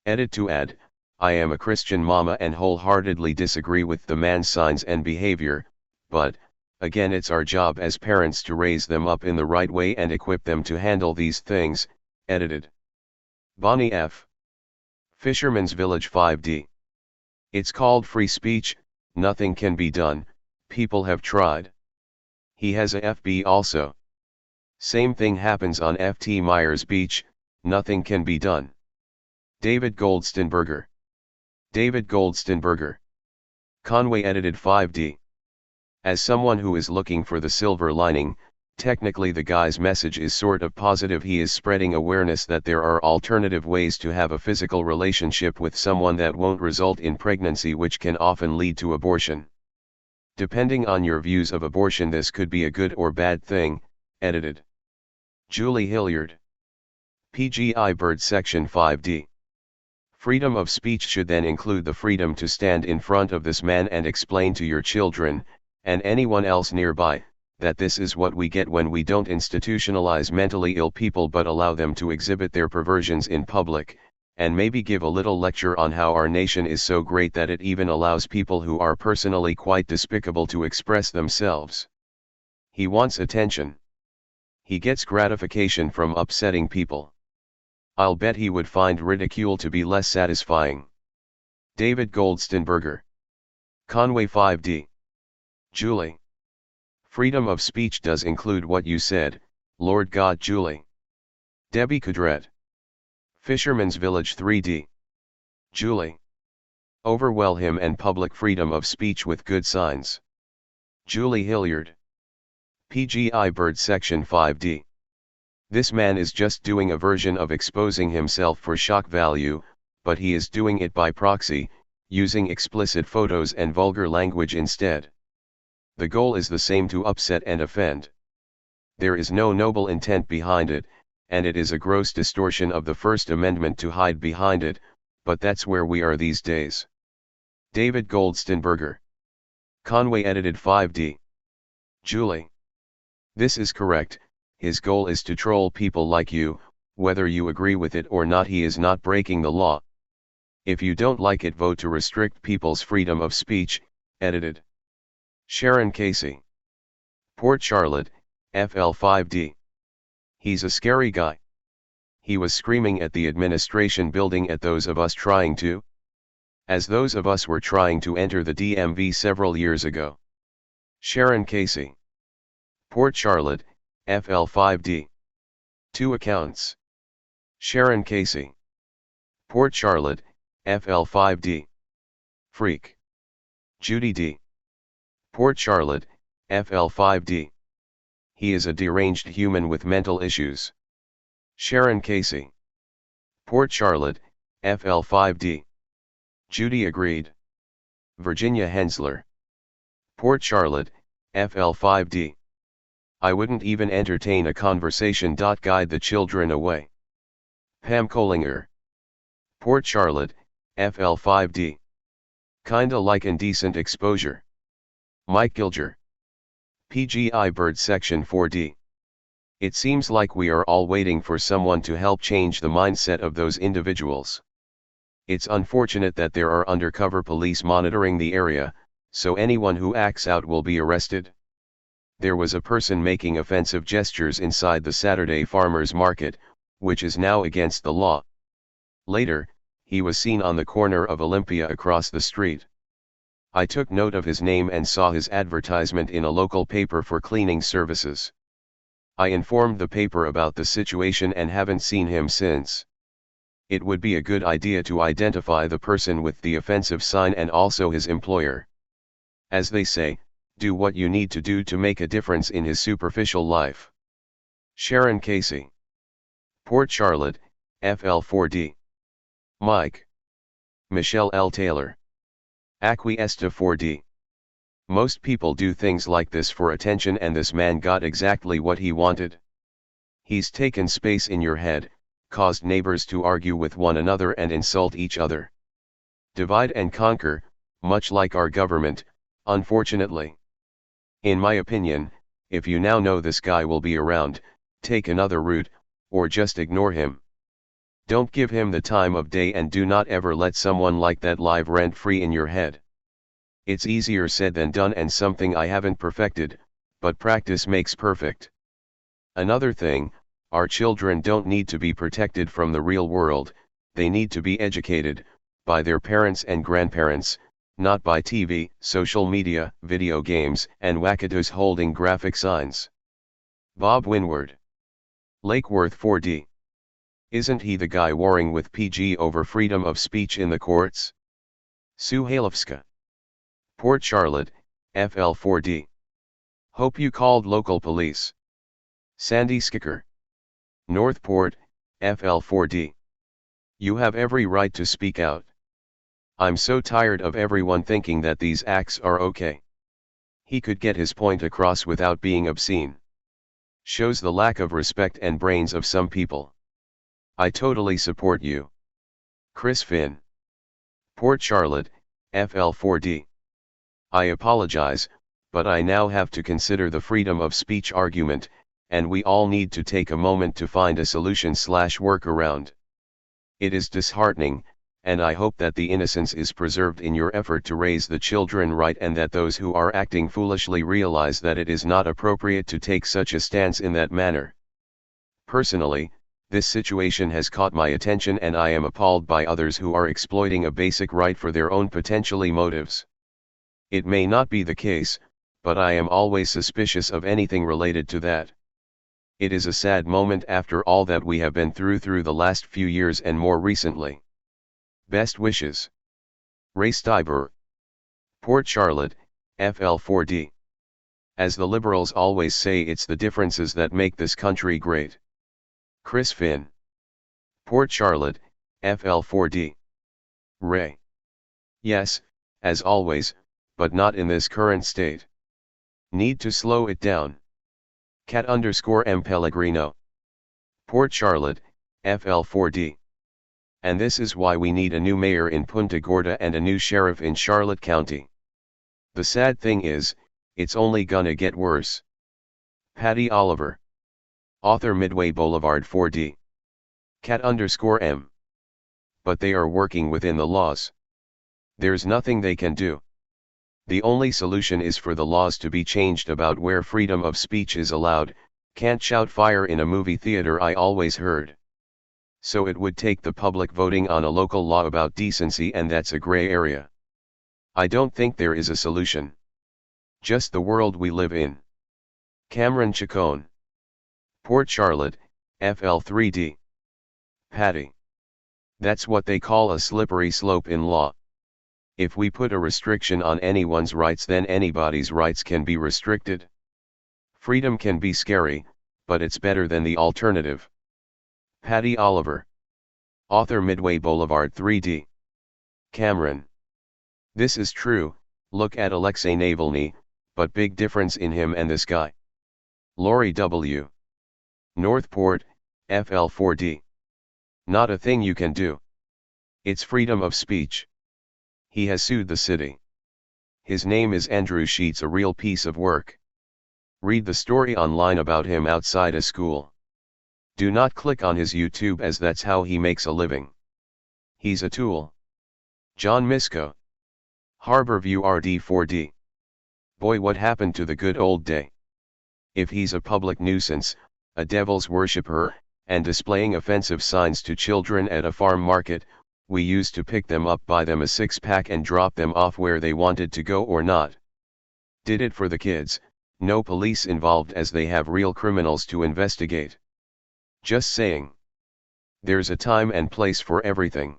S4: Edit to add, I am a Christian mama and wholeheartedly disagree with the man's signs and behavior, but, again, it's our job as parents to raise them up in the right way and equip them to handle these things, edited. Bonnie F. Fisherman's Village 5D. It's called free speech, nothing can be done, people have tried. He has a FB also. Same thing happens on FT Myers Beach, nothing can be done. David Goldstenberger. David Goldstenberger. Conway edited 5D. As someone who is looking for the silver lining, technically the guy's message is sort of positive. He is spreading awareness that there are alternative ways to have a physical relationship with someone that won't result in pregnancy, which can often lead to abortion. Depending on your views of abortion, this could be a good or bad thing, edited. Julie Hilliard. PGI Bird section 5D. Freedom of speech should then include the freedom to stand in front of this man and explain to your children, and anyone else nearby, that this is what we get when we don't institutionalize mentally ill people but allow them to exhibit their perversions in public, and maybe give a little lecture on how our nation is so great that it even allows people who are personally quite despicable to express themselves. He wants attention. He gets gratification from upsetting people. I'll bet he would find ridicule to be less satisfying. David Goldstenberger. Conway 5D. Julie. Freedom of speech does include what you said, Lord God. Julie. Debbie Kudret. Fisherman's Village 3D. Julie. Overwhelm him and public freedom of speech with good signs. Julie Hilliard. PGI Bird Section 5D. This man is just doing a version of exposing himself for shock value, but he is doing it by proxy, using explicit photos and vulgar language instead. The goal is the same: to upset and offend. There is no noble intent behind it, and it is a gross distortion of the First Amendment to hide behind it, but that's where we are these days. David Goldstenberger. Conway edited 5D. Julie. This is correct. His goal is to troll people like you, whether you agree with it or not. He is not breaking the law. If you don't like it, vote to restrict people's freedom of speech. Edited. Sharon Casey. Port Charlotte, FL5D. He's a scary guy. He was screaming at the administration building at those of us trying to. As those of us were trying to enter the DMV several years ago. Sharon Casey. Port Charlotte, FL5D. 2 accounts. Sharon Casey. Port Charlotte, FL5D. Freak. Judy D. Port Charlotte, FL5D. He is a deranged human with mental issues. Sharon Casey. Port Charlotte, FL5D. Judy agreed. Virginia Hensler. Port Charlotte, FL5D. I wouldn't even entertain a conversation. Guide the children away. Pam Collinger. Port Charlotte, FL5D. Kinda like indecent exposure. Mike Gilger. PGI Bird Section 4D. It seems like we are all waiting for someone to help change the mindset of those individuals. It's unfortunate that there are undercover police monitoring the area, so anyone who acts out will be arrested. There was a person making offensive gestures inside the Saturday farmers market, which is now against the law. Later, he was seen on the corner of Olympia across the street. I took note of his name and saw his advertisement in a local paper for cleaning services. I informed the paper about the situation and haven't seen him since. It would be a good idea to identify the person with the offensive sign and also his employer. As they say, do what you need to do to make a difference in his superficial life. Sharon Casey. Port Charlotte, FL4D. Mike. Michelle L. Taylor. Acquiesta 4D. Most people do things like this for attention, and this man got exactly what he wanted. He's taken space in your head, caused neighbors to argue with one another and insult each other. Divide and conquer, much like our government, unfortunately. In my opinion, if you now know this guy will be around, take another route, or just ignore him. Don't give him the time of day, and do not ever let someone like that live rent-free in your head. It's easier said than done, and something I haven't perfected, but practice makes perfect. Another thing, our children don't need to be protected from the real world, they need to be educated, by their parents and grandparents, not by TV, social media, video games, and wackadoos holding graphic signs. Bob Winward. Lakeworth 4D. Isn't he the guy warring with PG over freedom of speech in the courts? Sue Halevska. Port Charlotte, FL4D. Hope you called local police. Sandy Skicker. Northport, FL4D. You have every right to speak out. I'm so tired of everyone thinking that these acts are okay. He could get his point across without being obscene. Shows the lack of respect and brains of some people. I totally support you. Chris Finn. Port Charlotte, FL4D. I apologize, but I now have to consider the freedom of speech argument, and we all need to take a moment to find a solution/workaround. It is disheartening, and I hope that the innocence is preserved in your effort to raise the children right, and that those who are acting foolishly realize that it is not appropriate to take such a stance in that manner. Personally, this situation has caught my attention, and I am appalled by others who are exploiting a basic right for their own potentially motives. It may not be the case, but I am always suspicious of anything related to that. It is a sad moment after all that we have been through the last few years and more recently. Best wishes. Ray Steiber, Port Charlotte, FL4D. As the liberals always say, it's the differences that make this country great. Chris Finn, Port Charlotte, FL4D. Ray. Yes, as always, but not in this current state. Need to slow it down. Cat_M Pellegrino, Port Charlotte, FL4D. And this is why we need a new mayor in Punta Gorda and a new sheriff in Charlotte County. The sad thing is, it's only gonna get worse. Patty Oliver, author, Midway Boulevard 4D. Cat_M. But they are working within the laws. There's nothing they can do. The only solution is for the laws to be changed about where freedom of speech is allowed. Can't shout fire in a movie theater, I always heard. So it would take the public voting on a local law about decency, and that's a gray area. I don't think there is a solution. Just the world we live in. Cameron Chacon, Port Charlotte, FL3D. Patty. That's what they call a slippery slope in law. If we put a restriction on anyone's rights, then anybody's rights can be restricted. Freedom can be scary, but it's better than the alternative. Patty Oliver, author, Midway Boulevard 3D. Cameron. This is true. Look at Alexei Navalny, but big difference in him and this guy. Lori W. Northport, FL4D. Not a thing you can do. It's freedom of speech. He has sued the city. His name is Andrew Sheets, a real piece of work. Read the story online about him outside a school. Do not click on his YouTube, as that's how he makes a living. He's a tool. John Misko, Harborview RD4D. Boy, what happened to the good old day? If he's a public nuisance, a devil's worshipper, and displaying offensive signs to children at a farm market, we used to pick them up, buy them a six-pack and drop them off where they wanted to go or not. Did it for the kids, no police involved, as they have real criminals to investigate. Just saying. There's a time and place for everything.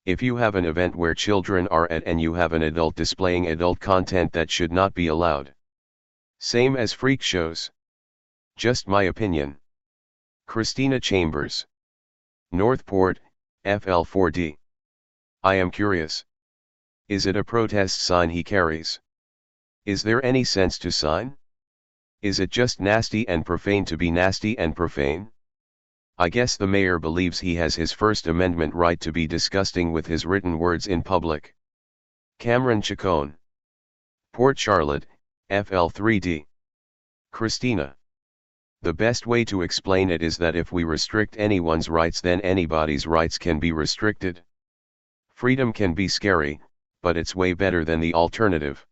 S4: If you have an event where children are at and you have an adult displaying adult content, that should not be allowed. Same as freak shows. Just my opinion. Christina Chambers, Northport, FL4D. I am curious. Is it a protest sign he carries? Is there any sense to sign? Is it just nasty and profane to be nasty and profane? I guess the mayor believes he has his First Amendment right to be disgusting with his written words in public. Cameron Chacon, Port Charlotte, FL3D. Christina. The best way to explain it is that if we restrict anyone's rights, then anybody's rights can be restricted. Freedom can be scary, but it's way better than the alternative.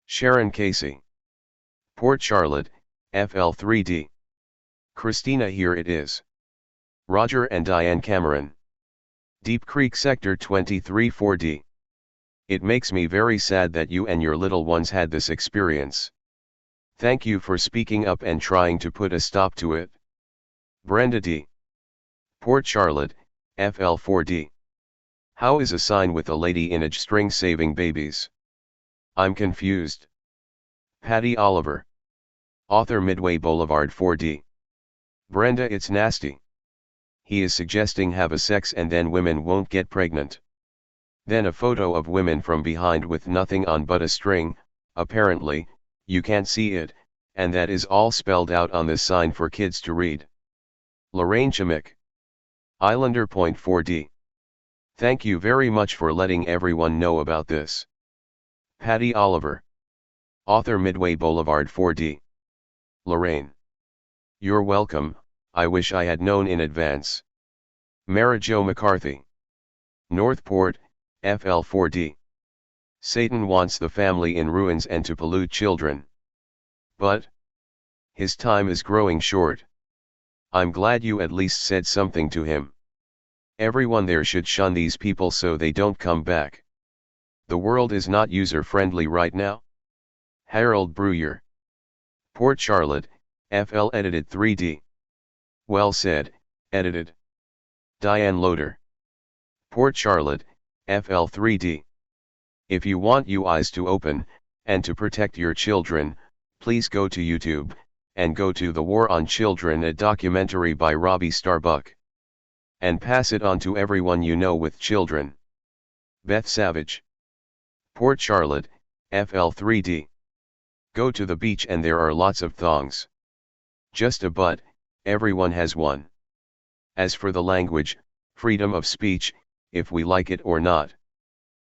S4: Sharon Casey, Port Charlotte, FL3D. Christina, here it is. Roger and Diane Cameron, Deep Creek Sector 23 4D. It makes me very sad that you and your little ones had this experience. Thank you for speaking up and trying to put a stop to it. Brenda D. Port Charlotte, FL4D. How is a sign with a lady in a string saving babies? I'm confused. Patty Oliver, author, Midway Boulevard 4D. Brenda, it's nasty. He is suggesting have a sex and then women won't get pregnant. Then a photo of women from behind with nothing on but a string, apparently, you can't see it, and that is all spelled out on this sign for kids to read. Lorraine Chamick, Islander Point 4D. Thank you very much for letting everyone know about this. Patty Oliver, author, Midway Boulevard 4D. Lorraine. You're welcome. I wish I had known in advance. Mara Jo McCarthy, Northport, FL4D. Satan wants the family in ruins and to pollute children. But his time is growing short. I'm glad you at least said something to him. Everyone there should shun these people so they don't come back. The world is not user-friendly right now. Harold Breuer. Port Charlotte, FL edited 3D. Well said, edited. Diane Loader. Port Charlotte, FL 3D. If you want your eyes to open, and to protect your children, please go to YouTube, and go to The War on Children, a documentary by Robbie Starbuck. And pass it on to everyone you know with children. Beth Savage. Port Charlotte, FL 3D. Go to the beach and there are lots of thongs. Just a butt, everyone has one. As for the language, freedom of speech, if we like it or not.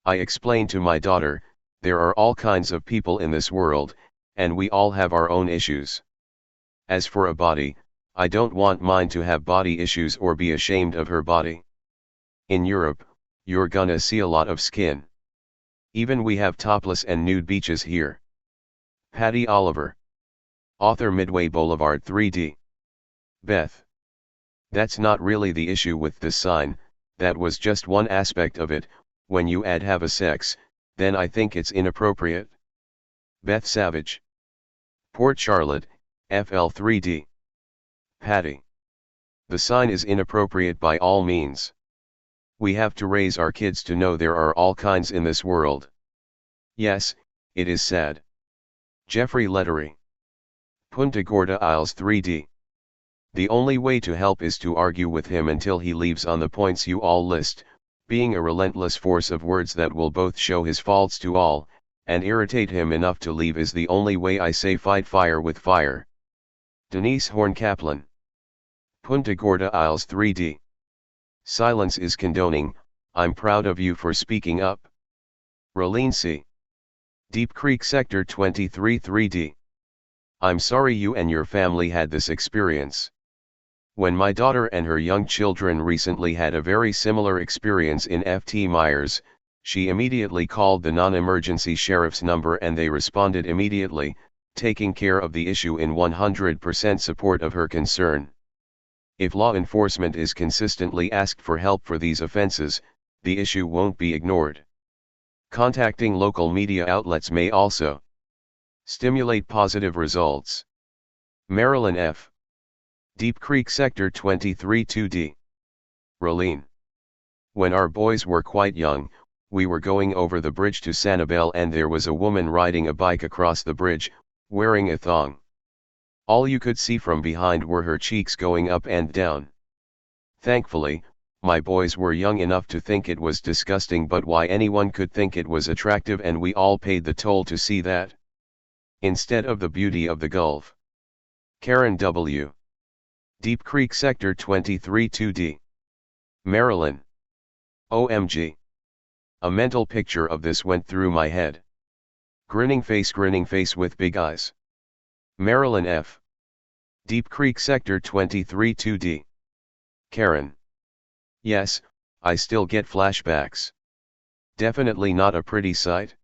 S4: I explain to my daughter, there are all kinds of people in this world, and we all have our own issues. As for a body, I don't want mine to have body issues or be ashamed of her body. In Europe, you're gonna see a lot of skin. Even we have topless and nude beaches here. Patty Oliver. Author Midway Boulevard 3D. Beth. That's not really the issue with this sign, that was just one aspect of it. When you add have a sex, then I think it's inappropriate. Beth Savage. Port Charlotte, FL 3D. Patty. The sign is inappropriate by all means. We have to raise our kids to know there are all kinds in this world. Yes, it is sad. Jeffrey Lettery. Punta Gorda Isles 3D. The only way to help is to argue with him until he leaves on the points you all list, being a relentless force of words that will both show his faults to all, and irritate him enough to leave is the only way. I say fight fire with fire. Denise Horn Kaplan. Punta Gorda Isles 3D. Silence is condoning, I'm proud of you for speaking up. Rolene C. Deep Creek Sector 23 3D. I'm sorry you and your family had this experience. When my daughter and her young children recently had a very similar experience in Ft. Myers, she immediately called the non-emergency sheriff's number and they responded immediately, taking care of the issue in 100% support of her concern. If law enforcement is consistently asked for help for these offenses, the issue won't be ignored. Contacting local media outlets may also stimulate positive results. Marilyn F. Deep Creek Sector 23 2D. Rolene. When our boys were quite young, we were going over the bridge to Sanibel and there was a woman riding a bike across the bridge, wearing a thong. All you could see from behind were her cheeks going up and down. Thankfully, my boys were young enough to think it was disgusting, but why anyone could think it was attractive, and we all paid the toll to see that. Instead of the beauty of the Gulf. Karen W. Deep Creek Sector 23 2D. Maryland. OMG. A mental picture of this went through my head. Grinning face with big eyes. Marilyn F. Deep Creek Sector 23 2D. Karen. Yes, I still get flashbacks. Definitely not a pretty sight.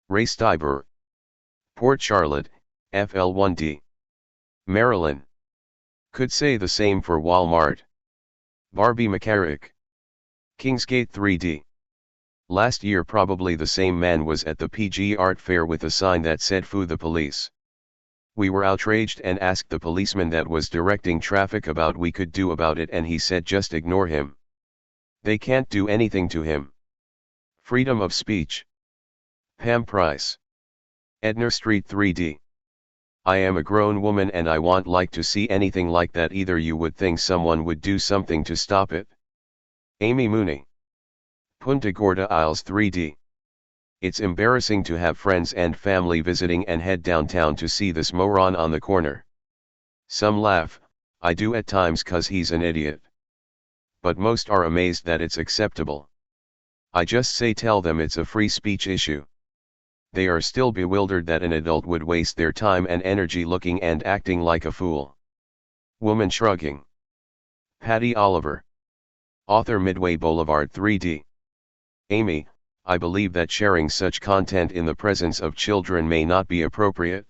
S4: Ray Steiber. Port Charlotte, FL1D. Maryland. Could say the same for Walmart. Barbie McCarrick. Kingsgate 3D. Last year probably the same man was at the PG Art Fair with a sign that said "Foo the police." We were outraged and asked the policeman that was directing traffic about we could do about it, and he said just ignore him. They can't do anything to him. Freedom of speech. Pam Price. Edna Street 3D. I am a grown woman and I want like to see anything like that. Either you would think someone would do something to stop it. Amy Mooney. Punta Gorda Isles 3D. It's embarrassing to have friends and family visiting and head downtown to see this moron on the corner. Some laugh, I do at times cause he's an idiot. But most are amazed that it's acceptable. I just say tell them it's a free speech issue. They are still bewildered that an adult would waste their time and energy looking and acting like a fool. Woman shrugging. Patty Oliver. Author Midway Boulevard 3D. Amy, I believe that sharing such content in the presence of children may not be appropriate.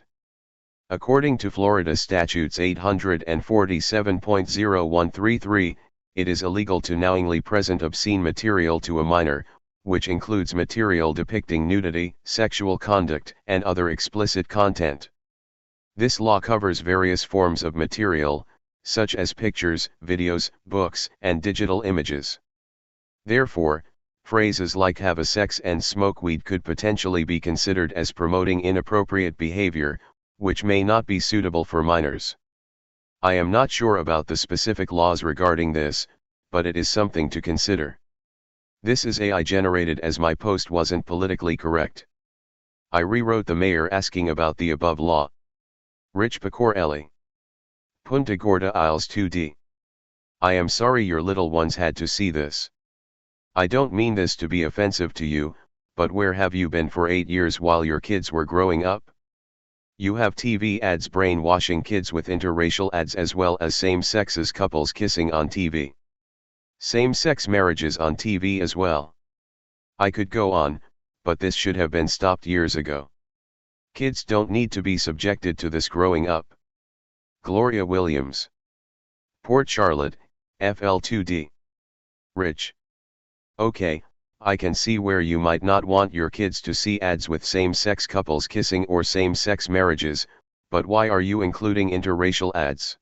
S4: According to Florida Statutes 847.0133, it is illegal to knowingly present obscene material to a minor, which includes material depicting nudity, sexual conduct, and other explicit content. This law covers various forms of material, such as pictures, videos, books, and digital images. Therefore, phrases like have a sex and smoke weed could potentially be considered as promoting inappropriate behavior, which may not be suitable for minors. I am not sure about the specific laws regarding this, but it is something to consider. This is AI generated as my post wasn't politically correct. I rewrote the mayor asking about the above law. Rich Pecorelli. Punta Gorda Isles 2D. I am sorry your little ones had to see this. I don't mean this to be offensive to you, but where have you been for 8 years while your kids were growing up? You have TV ads brainwashing kids with interracial ads as well as same-sex couples kissing on TV. Same-sex marriages on TV as well. I could go on, but this should have been stopped years ago. Kids don't need to be subjected to this growing up. Gloria Williams. Port Charlotte, FL2D. Rich. Okay, I can see where you might not want your kids to see ads with same-sex couples kissing or same-sex marriages, but why are you including interracial ads?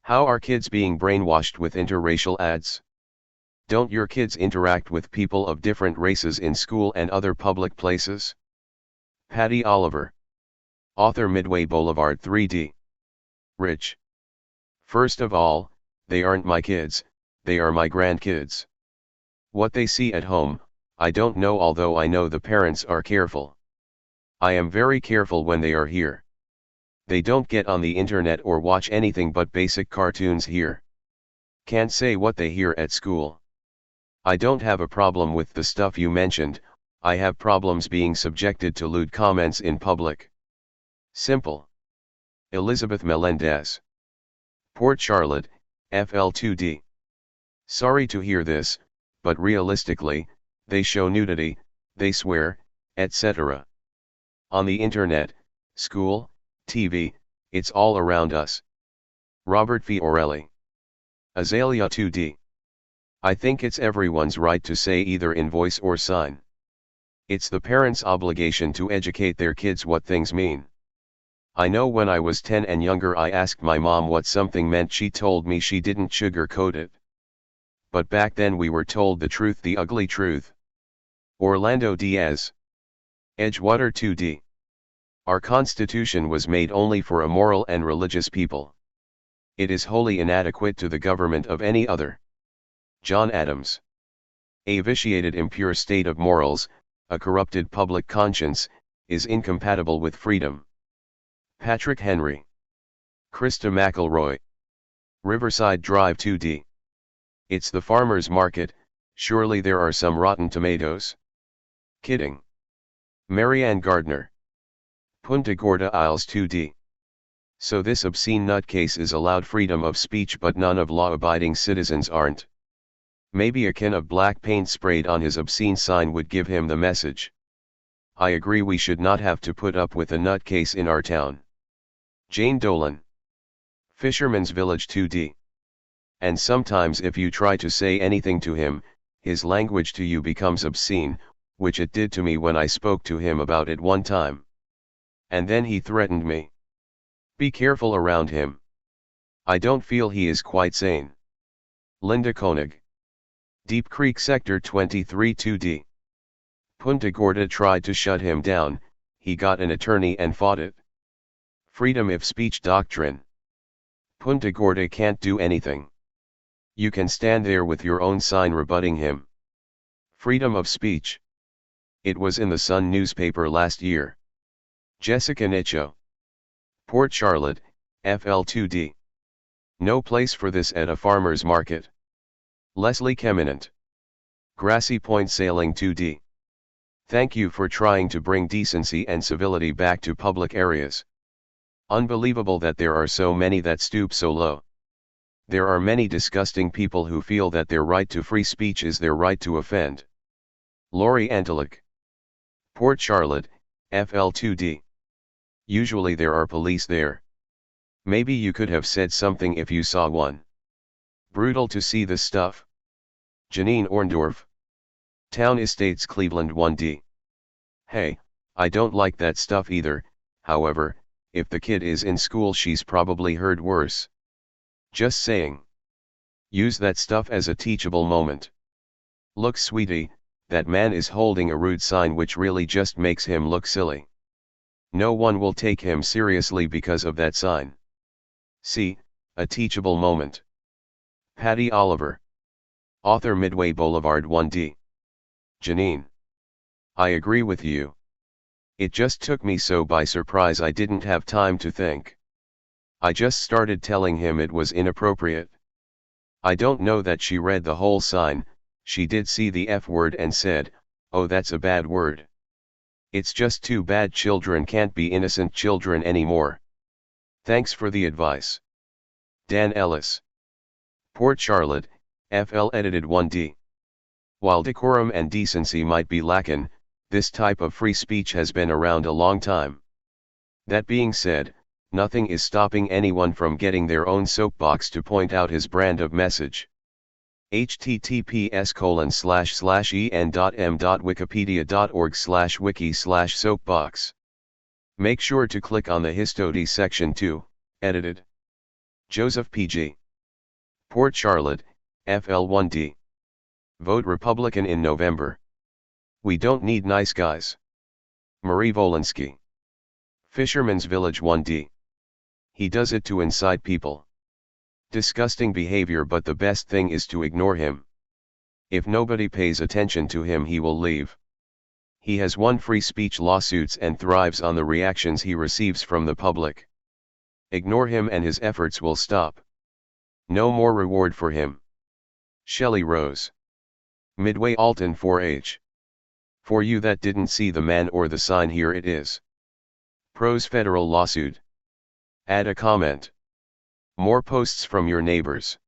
S4: How are kids being brainwashed with interracial ads? Don't your kids interact with people of different races in school and other public places? Patty Oliver. Author Midway Boulevard 3D. Rich. First of all, they aren't my kids, they are my grandkids. What they see at home, I don't know, although I know the parents are careful. I am very careful when they are here. They don't get on the internet or watch anything but basic cartoons here. Can't say what they hear at school. I don't have a problem with the stuff you mentioned, I have problems being subjected to lewd comments in public. Simple. Elizabeth Melendez. Port Charlotte, FL2D. Sorry to hear this, but realistically, they show nudity, they swear, etc. On the internet, school, TV, it's all around us. Robert Fiorelli. Azalea 2D. I think it's everyone's right to say either in voice or sign. It's the parents' obligation to educate their kids what things mean. I know when I was 10 and younger I asked my mom what something meant. She told me she didn't sugarcoat it. But back then we were told the truth, the ugly truth. Orlando Diaz. Edgewater 2D. Our Constitution was made only for a moral and religious people. It is wholly inadequate to the government of any other. John Adams. A vitiated impure state of morals, a corrupted public conscience, is incompatible with freedom. Patrick Henry. Krista McElroy. Riverside Drive 2D. It's the farmer's market, surely there are some rotten tomatoes? Kidding. Marianne Gardner. Punta Gorda Isles 2D. So this obscene nutcase is allowed freedom of speech but none of law-abiding citizens aren't. Maybe a can of black paint sprayed on his obscene sign would give him the message. I agree we should not have to put up with a nutcase in our town. Jane Dolan. Fisherman's Village 2D. And sometimes if you try to say anything to him, his language to you becomes obscene, which it did to me when I spoke to him about it one time. And then he threatened me. Be careful around him. I don't feel he is quite sane. Linda Koenig. Deep Creek Sector 23 2D. Punta Gorda tried to shut him down, he got an attorney and fought it. Freedom of speech doctrine. Punta Gorda can't do anything. You can stand there with your own sign rebutting him. Freedom of speech. It was in the Sun newspaper last year. Jessica Nicho. Port Charlotte, FL2D. No place for this at a farmer's market. Leslie Keminant. Grassy Point Sailing 2D. Thank you for trying to bring decency and civility back to public areas. Unbelievable that there are so many that stoop so low. There are many disgusting people who feel that their right to free speech is their right to offend. Lori Antalik. Port Charlotte, FL2D. Usually there are police there. Maybe you could have said something if you saw one. Brutal to see this stuff. Janine Orndorff. Town Estates Cleveland 1D. Hey, I don't like that stuff either, however, if the kid is in school she's probably heard worse. Just saying. Use that stuff as a teachable moment. Look sweetie, that man is holding a rude sign which really just makes him look silly. No one will take him seriously because of that sign. See, a teachable moment. Patty Oliver. Author Midway Boulevard 1D. Janine. I agree with you. It just took me so by surprise I didn't have time to think. I just started telling him it was inappropriate. I don't know that she read the whole sign, she did see the F word and said, "Oh, that's a bad word." It's just too bad children can't be innocent children anymore. Thanks for the advice. Dan Ellis. Port Charlotte, FL edited 1D. While decorum and decency might be lacking, this type of free speech has been around a long time. That being said, nothing is stopping anyone from getting their own soapbox to point out his brand of message. https://en.m.wikipedia.org/wiki/soapbox. Make sure to click on the Histody section too, edited. Joseph PG. Port Charlotte, FL1D. Vote Republican in November. We don't need nice guys. Marie Volinsky. Fisherman's Village 1D. He does it to incite people. Disgusting behavior, but the best thing is to ignore him. If nobody pays attention to him, he will leave. He has won free speech lawsuits and thrives on the reactions he receives from the public. Ignore him and his efforts will stop. No more reward for him. Shelley Rose. Midway Alton 4H. For you that didn't see the man or the sign, here it is. Pros federal lawsuit. Add a comment. More posts from your neighbors.